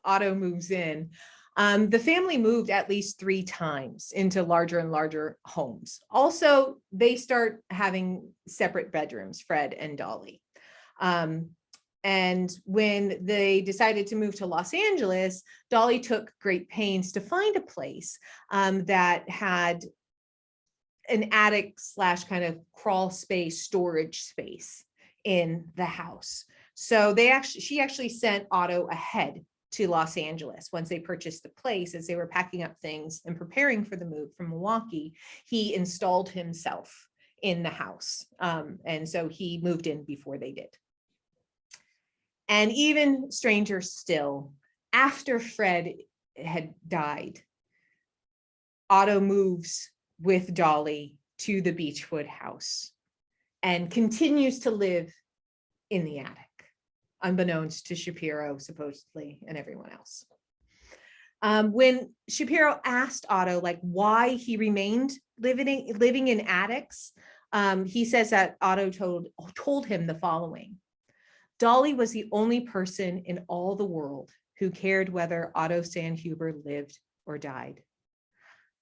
Otto moves in, the family moved at least 3 times into larger and larger homes. Also, they start having separate bedrooms, Fred and Dolly. And when they decided to move to Los Angeles, Dolly took great pains to find a place that had an attic / kind of crawl space, storage space in the house. So she actually sent Otto ahead to Los Angeles once they purchased the place. As they were packing up things and preparing for the move from Milwaukee, he installed himself in the house. And so he moved in before they did. And even stranger still, after Fred had died, Otto moves with Dolly to the Beechwood house and continues to live in the attic, unbeknownst to Shapiro, supposedly, and everyone else. When Shapiro asked Otto like why he remained living in attics, he says that Otto told him the following: Dolly was the only person in all the world who cared whether Otto Sandhuber lived or died.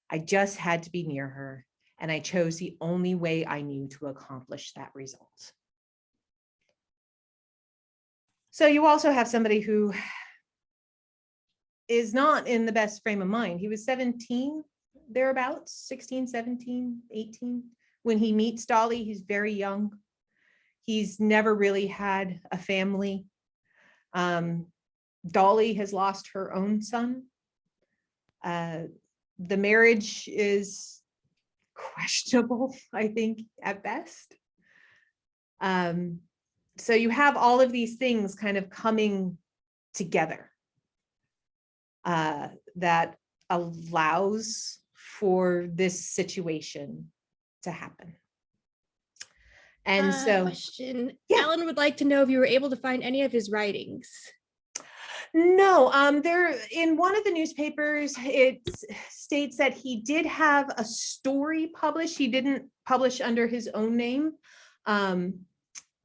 I just had to be near her, and I chose the only way I knew to accomplish that result. So you also have somebody who is not in the best frame of mind. He was 17, thereabouts, 16, 17, 18. When he meets Dolly, he's very young. He's never really had a family. Dolly has lost her own son. The marriage is questionable, I think, at best. So you have all of these things kind of coming together that allows for this situation to happen. And so, question. Yeah. Alan would like to know if you were able to find any of his writings. No, there in one of the newspapers, it states that he did have a story published. He didn't publish under his own name.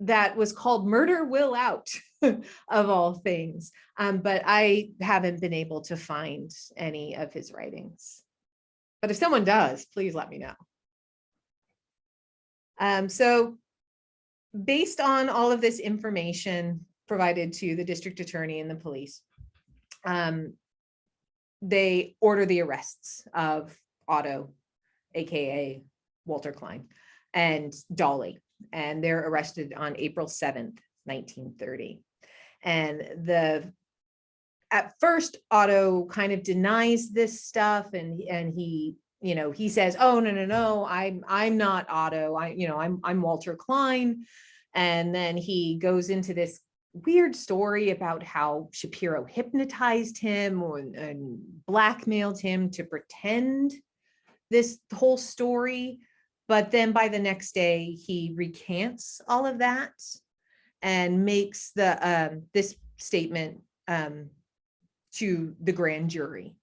That was called Murder Will Out, of all things. But I haven't been able to find any of his writings. But if someone does, please let me know. So based on all of this information provided to the district attorney and the police, they order the arrests of Otto, aka Walter Klein, and Dolly, and they're arrested on April 7th, 1930. And at first, Otto kind of denies this stuff, and he says, "Oh, no, I'm not Otto. I'm Walter Klein." And then he goes into this weird story about how Shapiro hypnotized him and blackmailed him to pretend this whole story. But then by the next day, he recants all of that and makes this statement to the grand jury.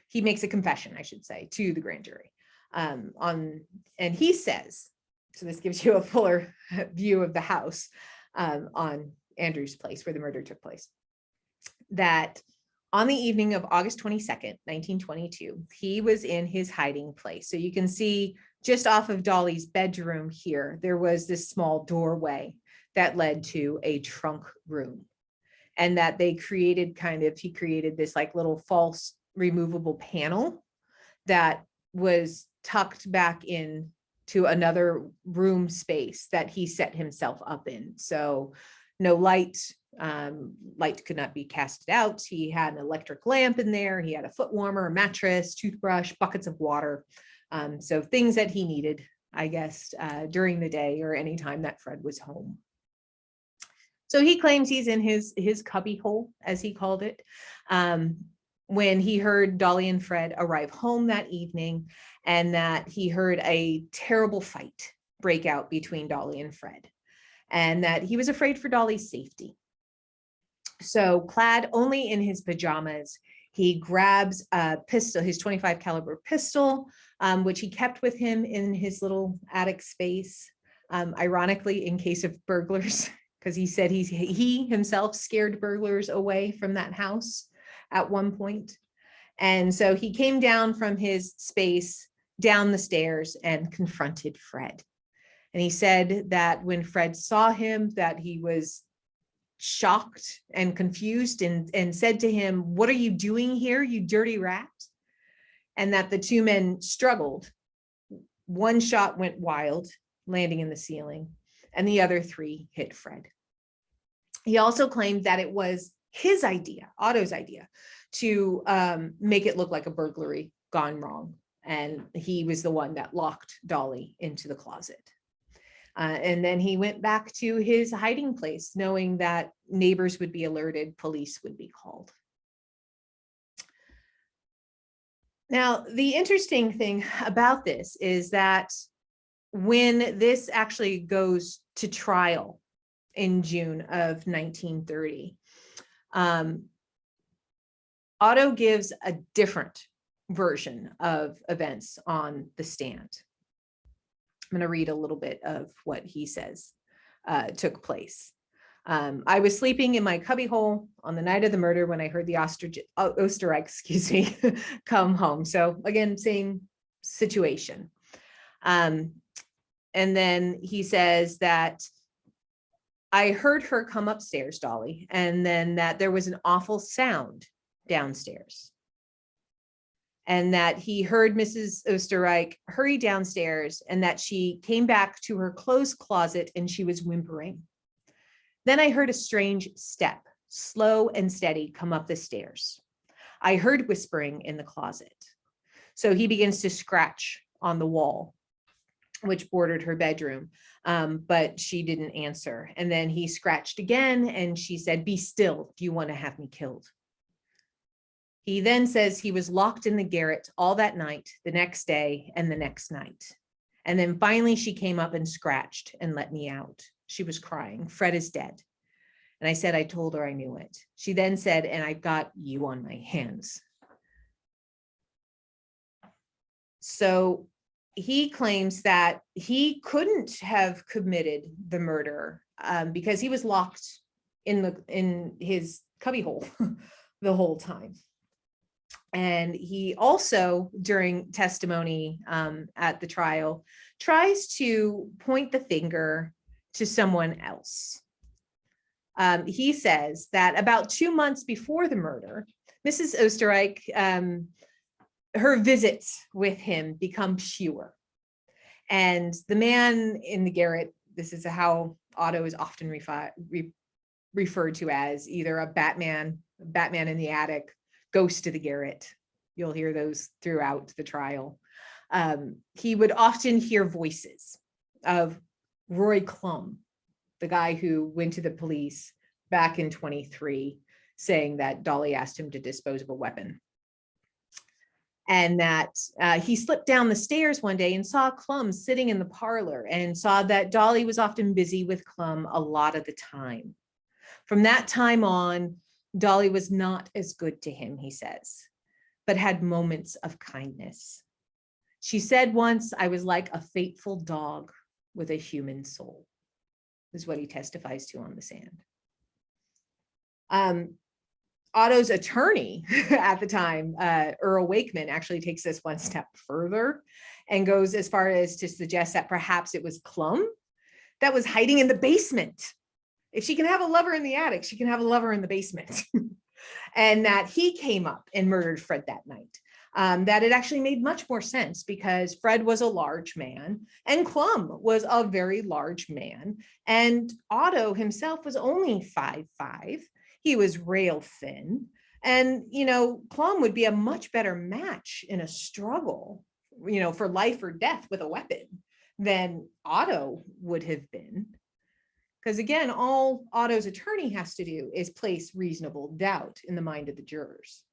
He makes a confession, I should say, to the grand jury. And he says, so this gives you a fuller view of the house on Andrew's place where the murder took place, that on the evening of August 22nd, 1922, he was in his hiding place. So you can see just off of Dolly's bedroom here, there was this small doorway that led to a trunk room. And that he created this like little false removable panel that was tucked back in to another room space that he set himself up in. So no light, light could not be casted out. He had an electric lamp in there. He had a foot warmer, a mattress, toothbrush, buckets of water. So things that he needed, I guess, during the day or anytime that Fred was home. So he claims he's in his cubby hole, as he called it, when he heard Dolly and Fred arrive home that evening, and that he heard a terrible fight break out between Dolly and Fred, and that he was afraid for Dolly's safety. So clad only in his pajamas, he grabs a pistol, his 25 caliber pistol, which he kept with him in his little attic space, ironically, in case of burglars. Because he said he himself scared burglars away from that house at one point. And so he came down from his space down the stairs and confronted Fred. And he said that when Fred saw him, that he was shocked and confused and said to him, "What are you doing here, you dirty rat?" And that the two men struggled. One shot went wild, landing in the ceiling, and the other three hit Fred. He also claimed that it was his idea, Otto's idea, to make it look like a burglary gone wrong. And he was the one that locked Dolly into the closet. And then he went back to his hiding place, knowing that neighbors would be alerted, police would be called. Now, the interesting thing about this is that when this actually goes to trial in June of 1930, Otto gives a different version of events on the stand. I'm going to read a little bit of what he says took place. "I was sleeping in my cubbyhole on the night of the murder when I heard the Oesterreich, come home." So again, same situation. And then he says that, "I heard her come upstairs, Dolly, and then that there was an awful sound downstairs. And that he heard Mrs. Oesterreich hurry downstairs, and that she came back to her clothes closet and she was whimpering. Then I heard a strange step, slow and steady, come up the stairs. I heard whispering in the closet." So he begins to scratch on the wall, which bordered her bedroom, but she didn't answer. And then he scratched again, and she said, "Be still. Do you want to have me killed?" He then says he was locked in the garret all that night, the next day, and the next night. And then finally she came up and scratched and let me out. She was crying. "Fred is dead." And I said, "I told her I knew it." She then said, "And I've got you on my hands." So he claims that he couldn't have committed the murder because he was locked in his cubbyhole the whole time. And he also, during testimony at the trial, tries to point the finger to someone else. He says that about 2 months before the murder, Mrs. Oesterreich, her visits with him become fewer. And the man in the garret, this is how Otto is often referred to as either a Batman in the attic, ghost of the garret. You'll hear those throughout the trial. He would often hear voices of Roy Klum, the guy who went to the police back in 23, saying that Dolly asked him to dispose of a weapon. And that he slipped down the stairs one day and saw Klum sitting in the parlor, and saw that Dolly was often busy with Klum a lot of the time. From that time on, Dolly was not as good to him, he says, but had moments of kindness. She said once, "I was like a faithful dog with a human soul," is what he testifies to on the stand. Otto's attorney at the time, Earl Wakeman, actually takes this one step further and goes as far as to suggest that perhaps it was Clum that was hiding in the basement. If she can have a lover in the attic, she can have a lover in the basement. And that he came up and murdered Fred that night. That it actually made much more sense because Fred was a large man and Clum was a very large man. And Otto himself was only 5'5". He was rail thin. And, Clum would be a much better match in a struggle, for life or death with a weapon than Otto would have been. Because again, all Otto's attorney has to do is place reasonable doubt in the mind of the jurors.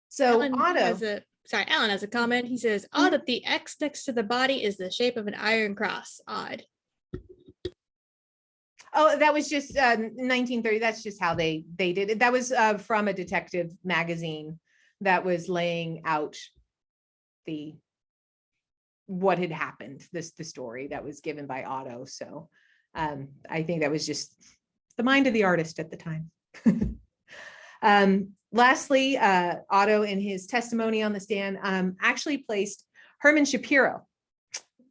So Alan has a comment. He says, odd that the X next to the body is the shape of an iron cross. Odd. Oh, that was just 1930. That's just how they did it. That was from a detective magazine that was laying out what had happened, the story that was given by Otto. So I think that was just the mind of the artist at the time. Lastly, Otto, in his testimony on the stand, actually placed Herman Shapiro.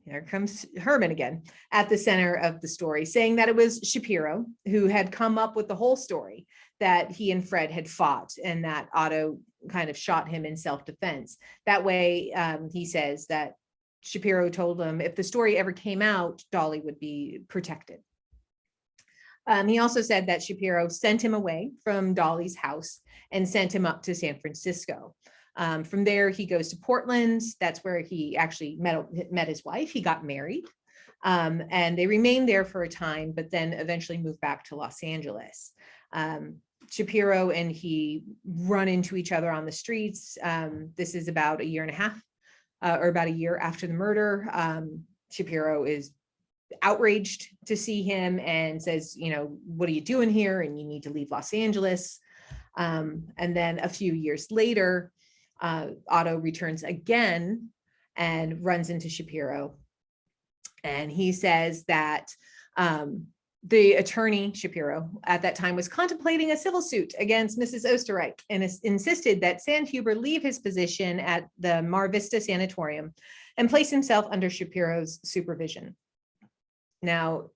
Here comes Herman again, at the center of the story, saying that it was Shapiro who had come up with the whole story, that he and Fred had fought and that Otto kind of shot him in self-defense. That way, he says that Shapiro told him if the story ever came out, Dolly would be protected. He also said that Shapiro sent him away from Dolly's house and sent him up to San Francisco. From there, he goes to Portland. That's where he actually met his wife. He got married, and they remained there for a time, but then eventually moved back to Los Angeles. Shapiro and he run into each other on the streets. This is about a year and a half, or about a year after the murder. Shapiro is outraged to see him and says, what are you doing here? And you need to leave Los Angeles. And then a few years later, Otto returns again and runs into Shapiro. And he says that the attorney, Shapiro, at that time was contemplating a civil suit against Mrs. Oesterreich and insisted that Sandhuber leave his position at the Mar Vista Sanatorium and place himself under Shapiro's supervision. Now,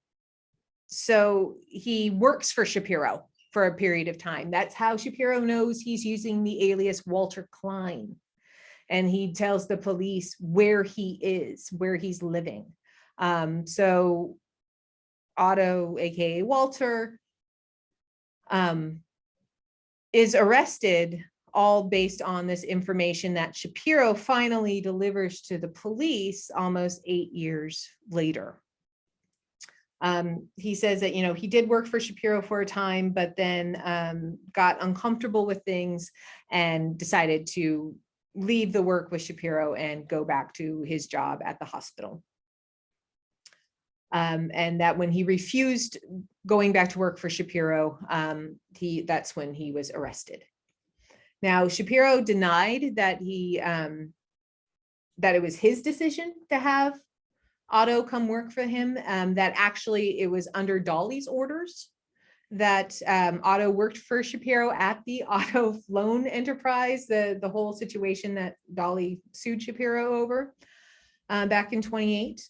so he works for Shapiro for a period of time. That's how Shapiro knows he's using the alias Walter Klein. And he tells the police where he is, where he's living. So Otto, aka Walter, is arrested, all based on this information that Shapiro finally delivers to the police almost 8 years later. He says that, he did work for Shapiro for a time, but then got uncomfortable with things and decided to leave the work with Shapiro and go back to his job at the hospital. And that when he refused going back to work for Shapiro, that's when he was arrested. Now, Shapiro denied that that it was his decision to have Otto come work for him, that actually it was under Dolly's orders that Otto worked for Shapiro at the Otto Loan Enterprise, the whole situation that Dolly sued Shapiro over back in 28.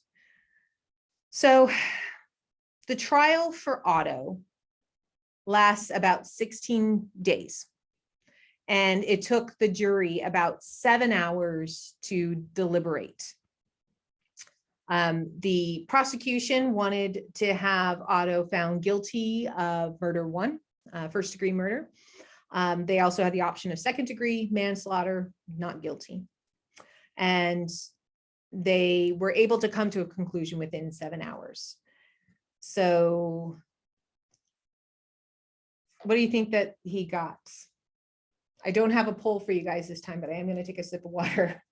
So the trial for Otto lasts about 16 days. And it took the jury about 7 hours to deliberate. The prosecution wanted to have Otto found guilty of murder 1, first degree murder. They also had the option of second degree manslaughter, not guilty. And they were able to come to a conclusion within 7 hours. So what do you think that he got? I don't have a poll for you guys this time, but I am going to take a sip of water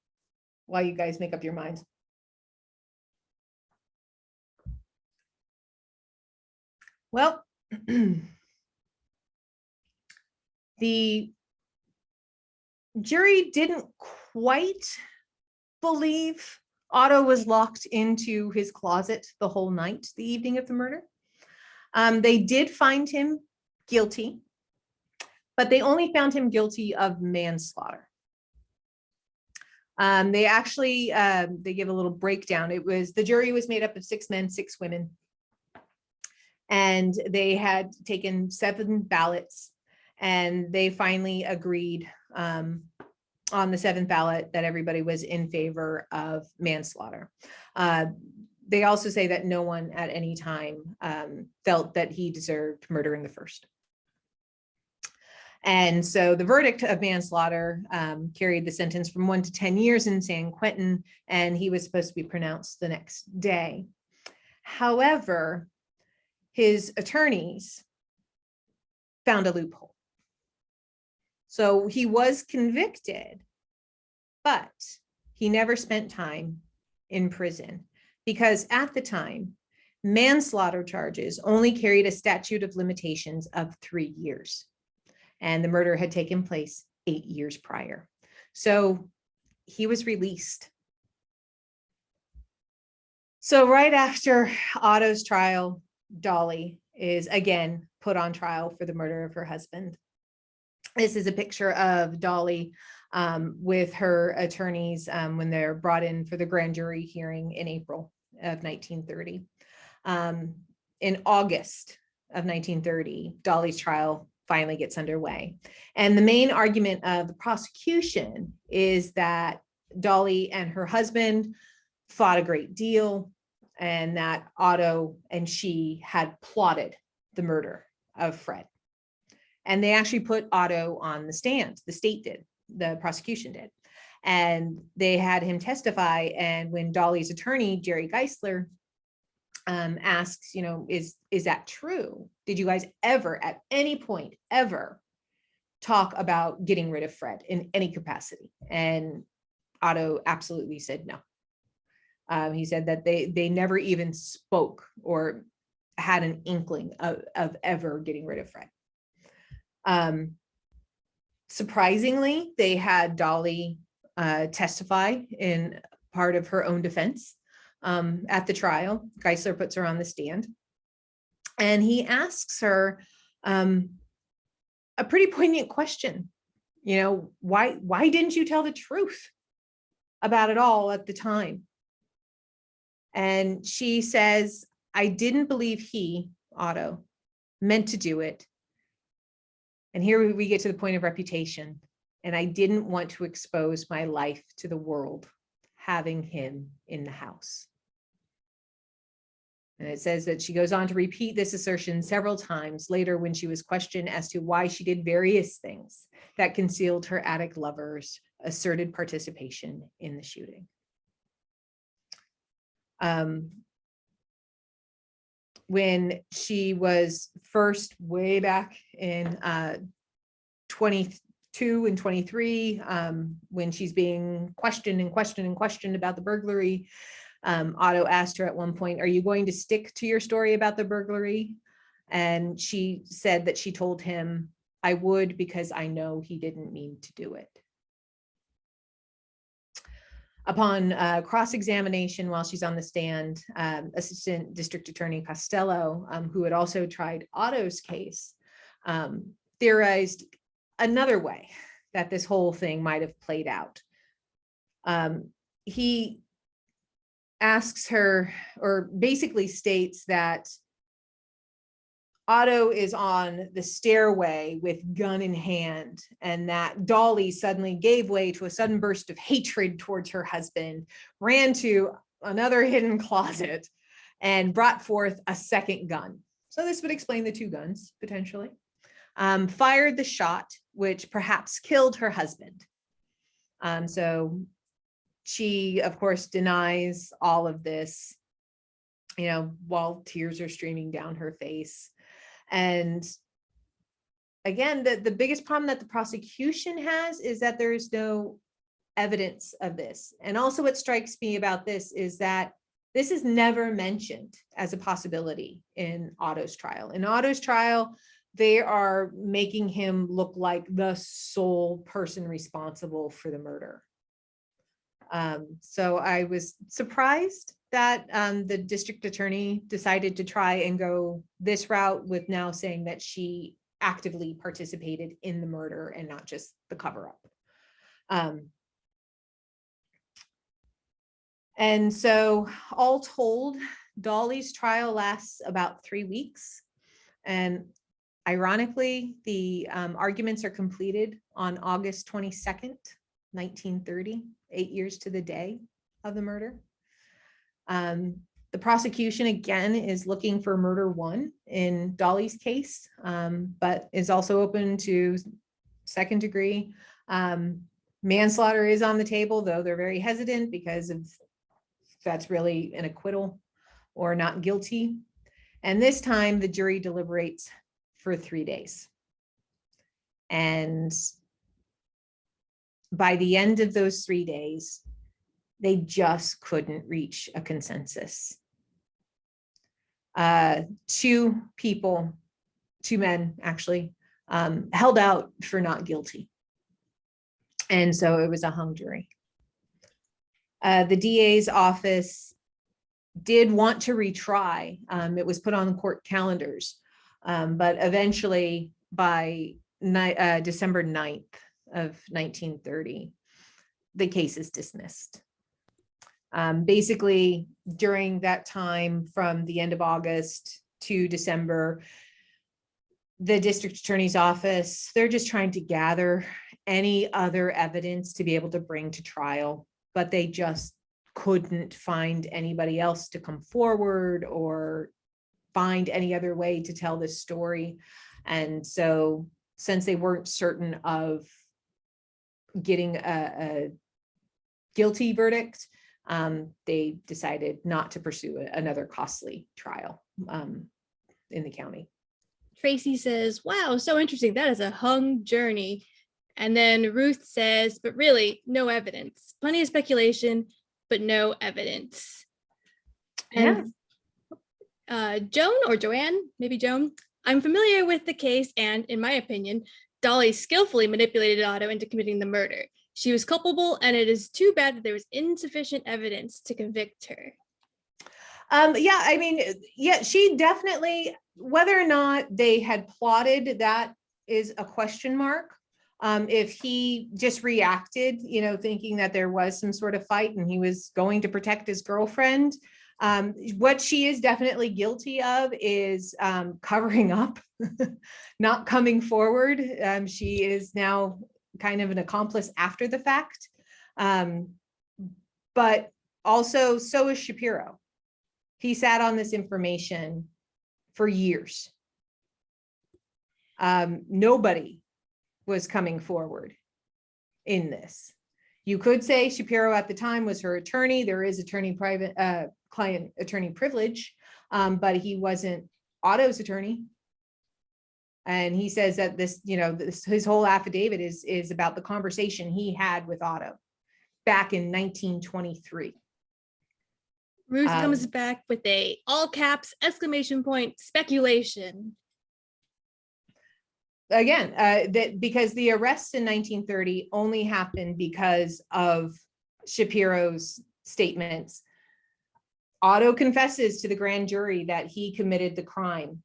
while you guys make up your minds. Well, the jury didn't quite believe Otto was locked into his closet the whole night, the evening of the murder. They did find him guilty, but they only found him guilty of manslaughter. They actually, they give a little breakdown. The jury was made up of 6 men, 6 women. And they had taken 7 ballots, and they finally agreed on the 7th ballot that everybody was in favor of manslaughter. They also say that no one at any time felt that he deserved murder in the first. And so the verdict of manslaughter carried the sentence from 1 to 10 years in San Quentin, and he was supposed to be pronounced the next day. However, his attorneys found a loophole. So he was convicted, but he never spent time in prison because at the time, manslaughter charges only carried a statute of limitations of 3 years. And the murder had taken place 8 years prior. So he was released. So right after Otto's trial, Dolly is again put on trial for the murder of her husband. This is a picture of Dolly with her attorneys when they're brought in for the grand jury hearing in April of 1930. In August of 1930, Dolly's trial finally gets underway. And the main argument of the prosecution is that Dolly and her husband fought a great deal, and that Otto and she had plotted the murder of Fred. And they actually put Otto on the stand. The state did, the prosecution did. And they had him testify. And when Dolly's attorney, Jerry Geisler, asks, is that true? Did you guys ever, at any point, ever talk about getting rid of Fred in any capacity? And Otto absolutely said no. He said that they never even spoke or had an inkling of ever getting rid of Fred. Surprisingly, they had Dolly testify in part of her own defense at the trial. Geisler puts her on the stand, and he asks her a pretty poignant question. Why didn't you tell the truth about it all at the time? And she says, I didn't believe he, Otto, meant to do it. And here we get to the point of reputation. And I didn't want to expose my life to the world having him in the house. And it says that she goes on to repeat this assertion several times later when she was questioned as to why she did various things that concealed her attic lover's asserted participation in the shooting. When she was first way back in 22 and 23, when she's being questioned about the burglary, Otto asked her at one point, are you going to stick to your story about the burglary? And she said that she told him, I would, because I know he didn't mean to do it. Upon cross-examination while she's on the stand, Assistant District Attorney Costello, who had also tried Otto's case, theorized another way that this whole thing might have played out. He asks her, or basically states that Otto is on the stairway with gun in hand, and that Dolly suddenly gave way to a sudden burst of hatred towards her husband, ran to another hidden closet, and brought forth a second gun. So this would explain the 2 guns, potentially. Fired the shot, which perhaps killed her husband. So she, of course, denies all of this, while tears are streaming down her face. And again, the biggest problem that the prosecution has is that there is no evidence of this. And also what strikes me about this is that this is never mentioned as a possibility in Otto's trial. In Otto's trial, they are making him look like the sole person responsible for the murder. So I was surprised that the district attorney decided to try and go this route with now saying that she actively participated in the murder and not just the cover-up. And so all told, Dolly's trial lasts about 3 weeks. And ironically, the arguments are completed on August 22nd, 1930, 8 years to the day of the murder. The prosecution, again, is looking for murder one in Dolly's case, but is also open to second degree. Manslaughter is on the table, though they're very hesitant because of that's really an acquittal or not guilty. And this time the jury deliberates for 3 days. And by the end of those 3 days, they just couldn't reach a consensus. 2 men actually, held out for not guilty. And so it was a hung jury. The DA's office did want to retry. It was put on court calendars, but eventually by December 9th of 1930, the case is dismissed. Basically, during that time from the end of August to December, the district attorney's office, they're just trying to gather any other evidence to be able to bring to trial, but they just couldn't find anybody else to come forward or find any other way to tell this story. And so since they weren't certain of getting a guilty verdict, they decided not to pursue another costly trial in the county. Tracy says, wow, so interesting. That is a hung journey. And then Ruth says, but really, no evidence. Plenty of speculation, but no evidence. And Joan or Joanne, maybe Joan, I'm familiar with the case and, in my opinion, Dolly skillfully manipulated Otto into committing the murder. She was culpable, and it is too bad that there was insufficient evidence to convict her. Yeah, I mean, yeah, she definitely, whether or not they had plotted, that is a question mark. If he just reacted, thinking that there was some sort of fight and he was going to protect his girlfriend, what she is definitely guilty of is covering up, not coming forward. She is now kind of an accomplice after the fact. But also, so is Shapiro. He sat on this information for years. Nobody was coming forward in this. You could say Shapiro at the time was her attorney. There is client attorney privilege, but he wasn't Otto's attorney. And he says that his whole affidavit is about the conversation he had with Otto back in 1923. Ruth comes back with a all caps exclamation point speculation. Again, that because the arrests in 1930 only happened because of Shapiro's statements. Otto confesses to the grand jury that he committed the crime,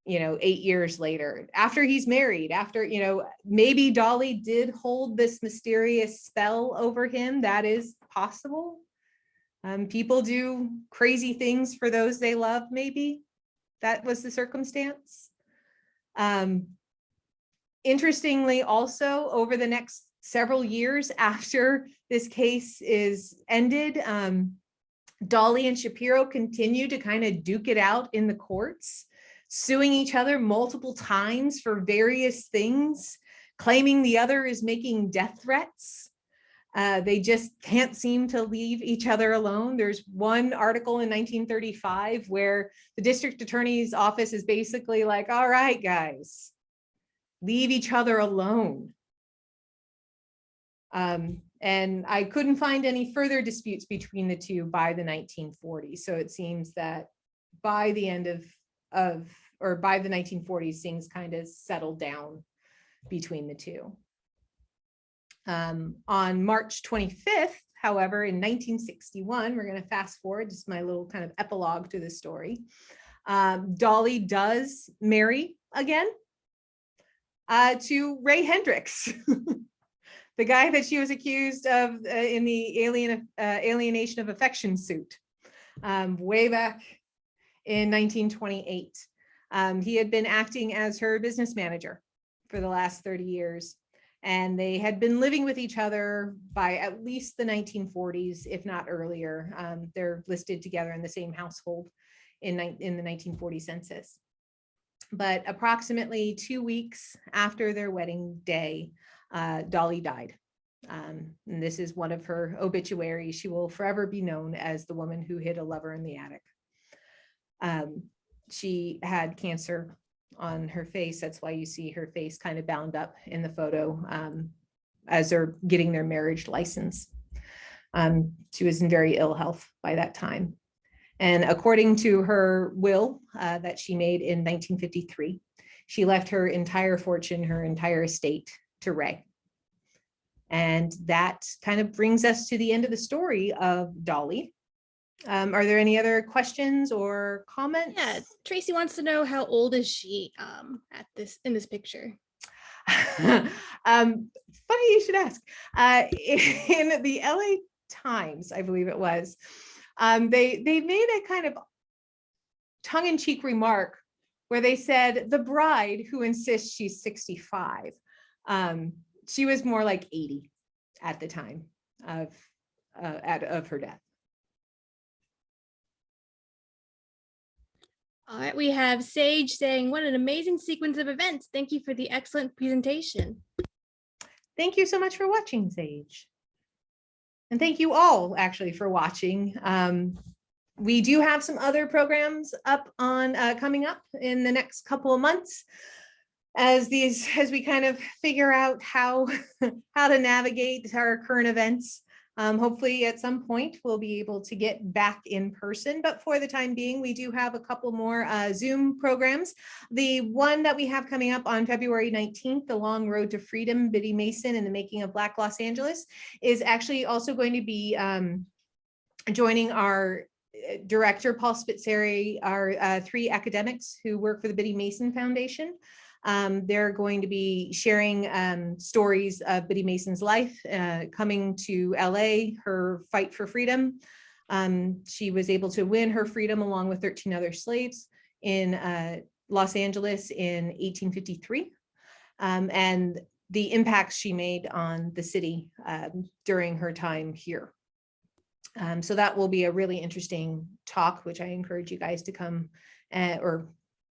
8 years later, after he's married, after, maybe Dolly did hold this mysterious spell over him. That is possible. People do crazy things for those they love. Maybe that was the circumstance. Interestingly, also, over the next several years after this case is ended, Dolly and Shapiro continue to kind of duke it out in the courts, suing each other multiple times for various things, claiming the other is making death threats. They just can't seem to leave each other alone. There's one article in 1935 where the district attorney's office is basically like, all right, guys, leave each other alone. And I couldn't find any further disputes between the two by the 1940s. So it seems that by the end or by the 1940s, things kind of settled down between the two. On March 25th, however, in 1961, we're going to fast forward, just my little kind of epilogue to the story. Dolly does marry again to Ray Hendricks. the guy that she was accused of in the alienation of affection suit way back in 1928. He had been acting as her business manager for the last 30 years. And they had been living with each other by at least the 1940s, if not earlier. They're listed together in the same household in the 1940 census. But approximately 2 weeks after their wedding day, Dolly died. And this is one of her obituaries. She will forever be known as the woman who hid a lover in the attic. She had cancer on her face. That's why you see her face kind of bound up in the photo as they're getting their marriage license. She was in very ill health by that time. And according to her will that she made in 1953, she left her entire fortune, her entire estate to Ray. And that kind of brings us to the end of the story of Dolly. Are there any other questions or comments? Yeah, Tracy wants to know, how old is she in this picture? Funny you should ask. In the LA Times, I believe it was, they made a kind of tongue-in-cheek remark where they said the bride who insists she's 65. She was more like 80 at the time of her death. All right, we have Sage saying, what an amazing sequence of events. Thank you for the excellent presentation. Thank you so much for watching, Sage. And thank you all actually for watching. We do have some other programs up on coming up in the next couple of months as we kind of figure out how to navigate our current events. Hopefully at some point we'll be able to get back in person, but for the time being, we do have a couple more Zoom programs. The one that we have coming up on February 19th, The Long Road to Freedom, Biddy Mason and the Making of Black Los Angeles, is actually also going to be joining our director, Paul Spitzeri, our 3 academics who work for the Biddy Mason Foundation. They're going to be sharing stories of Biddy Mason's life, coming to LA, her fight for freedom. She was able to win her freedom along with 13 other slaves in Los Angeles in 1853, and the impacts she made on the city during her time here. So that will be a really interesting talk, which I encourage you guys to come, or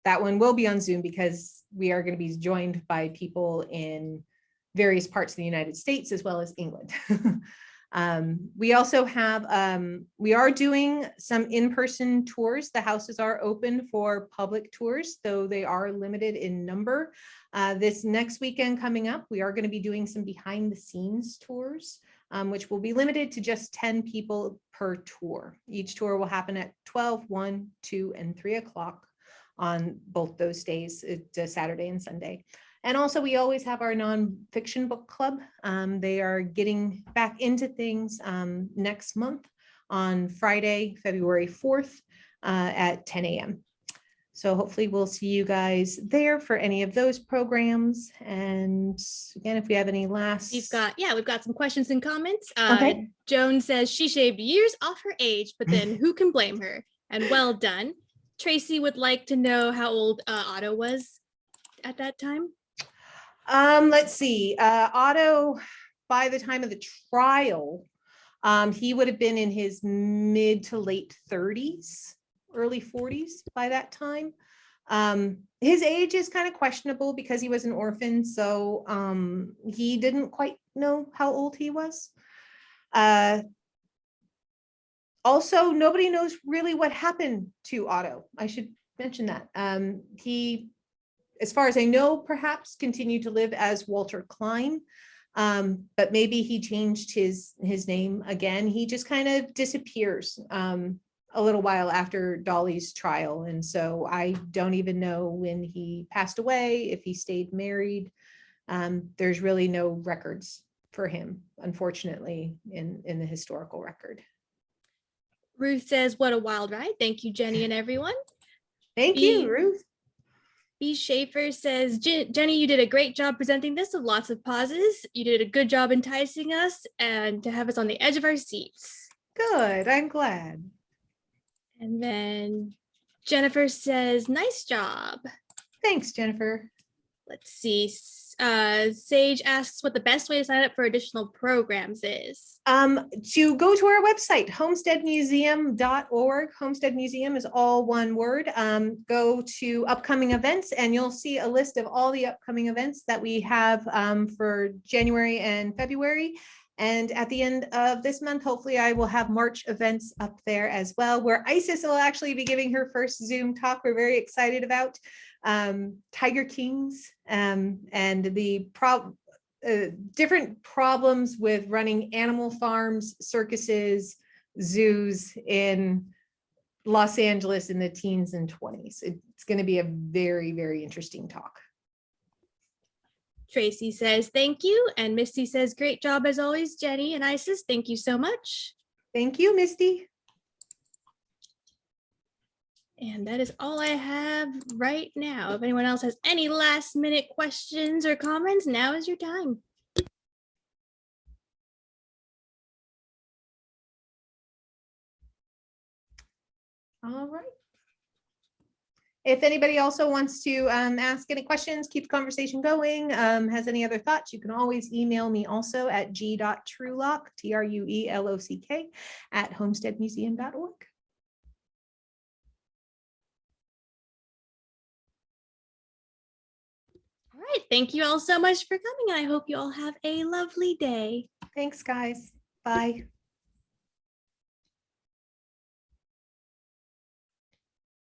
that one will be on Zoom because we are going to be joined by people in various parts of the United States as well as England. We also have, we are doing some in-person tours. The houses are open for public tours, though they are limited in number. This next weekend coming up, we are going to be doing some behind the scenes tours, which will be limited to just 10 people per tour. Each tour will happen at 12, 1, 2, and 3 o'clock on both those days, it's Saturday and Sunday. And also we always have our nonfiction book club. They are getting back into things next month on Friday, February 4th at 10 a.m. So hopefully we'll see you guys there for any of those programs. And again, if we have any last. We've got some questions and comments. Okay. Joan says she shaved years off her age, but then who can blame her? And well done. Tracy would like to know how old Otto was at that time. Let's see. Otto, by the time of the trial, he would have been in his mid to late 30s, early 40s by that time. His age is kind of questionable because he was an orphan, so he didn't quite know how old he was. Also, nobody knows really what happened to Otto. I should mention that. He, as far as I know, perhaps continued to live as Walter Klein, but maybe he changed his name again. He just kind of disappears a little while after Dolly's trial. And so I don't even know when he passed away, if he stayed married. There's really no records for him, unfortunately, in the historical record. Ruth says, what a wild ride. Thank you, Jenny and everyone. Thank you, Ruth. B. Schaefer says, Jenny, you did a great job presenting this with lots of pauses. You did a good job enticing us and to have us on the edge of our seats. Good, I'm glad. And then Jennifer says, nice job. Thanks, Jennifer. Let's see. Sage asks what the best way to sign up for additional programs is. To go to our website, homesteadmuseum.org. Homestead Museum is all one word. Go to upcoming events and you'll see a list of all the upcoming events that we have for January and February. And at the end of this month, hopefully I will have March events up there as well, where Isis will actually be giving her first Zoom talk. We're very excited about Tiger Kings and the different problems with running animal farms, circuses, zoos in Los Angeles in the teens and 20s. It's going to be a very, very interesting talk. Tracy says, thank you. And Misty says, great job as always, Jenny and Isis. Thank you so much. Thank you, Misty. And that is all I have right now. If anyone else has any last minute questions or comments, now is your time. All right. If anybody also wants to ask any questions, keep the conversation going, has any other thoughts, you can always email me also at g.truelock, Truelock, at homesteadmuseum.org. All right. Thank you all so much for coming. I hope you all have a lovely day. Thanks, guys. Bye.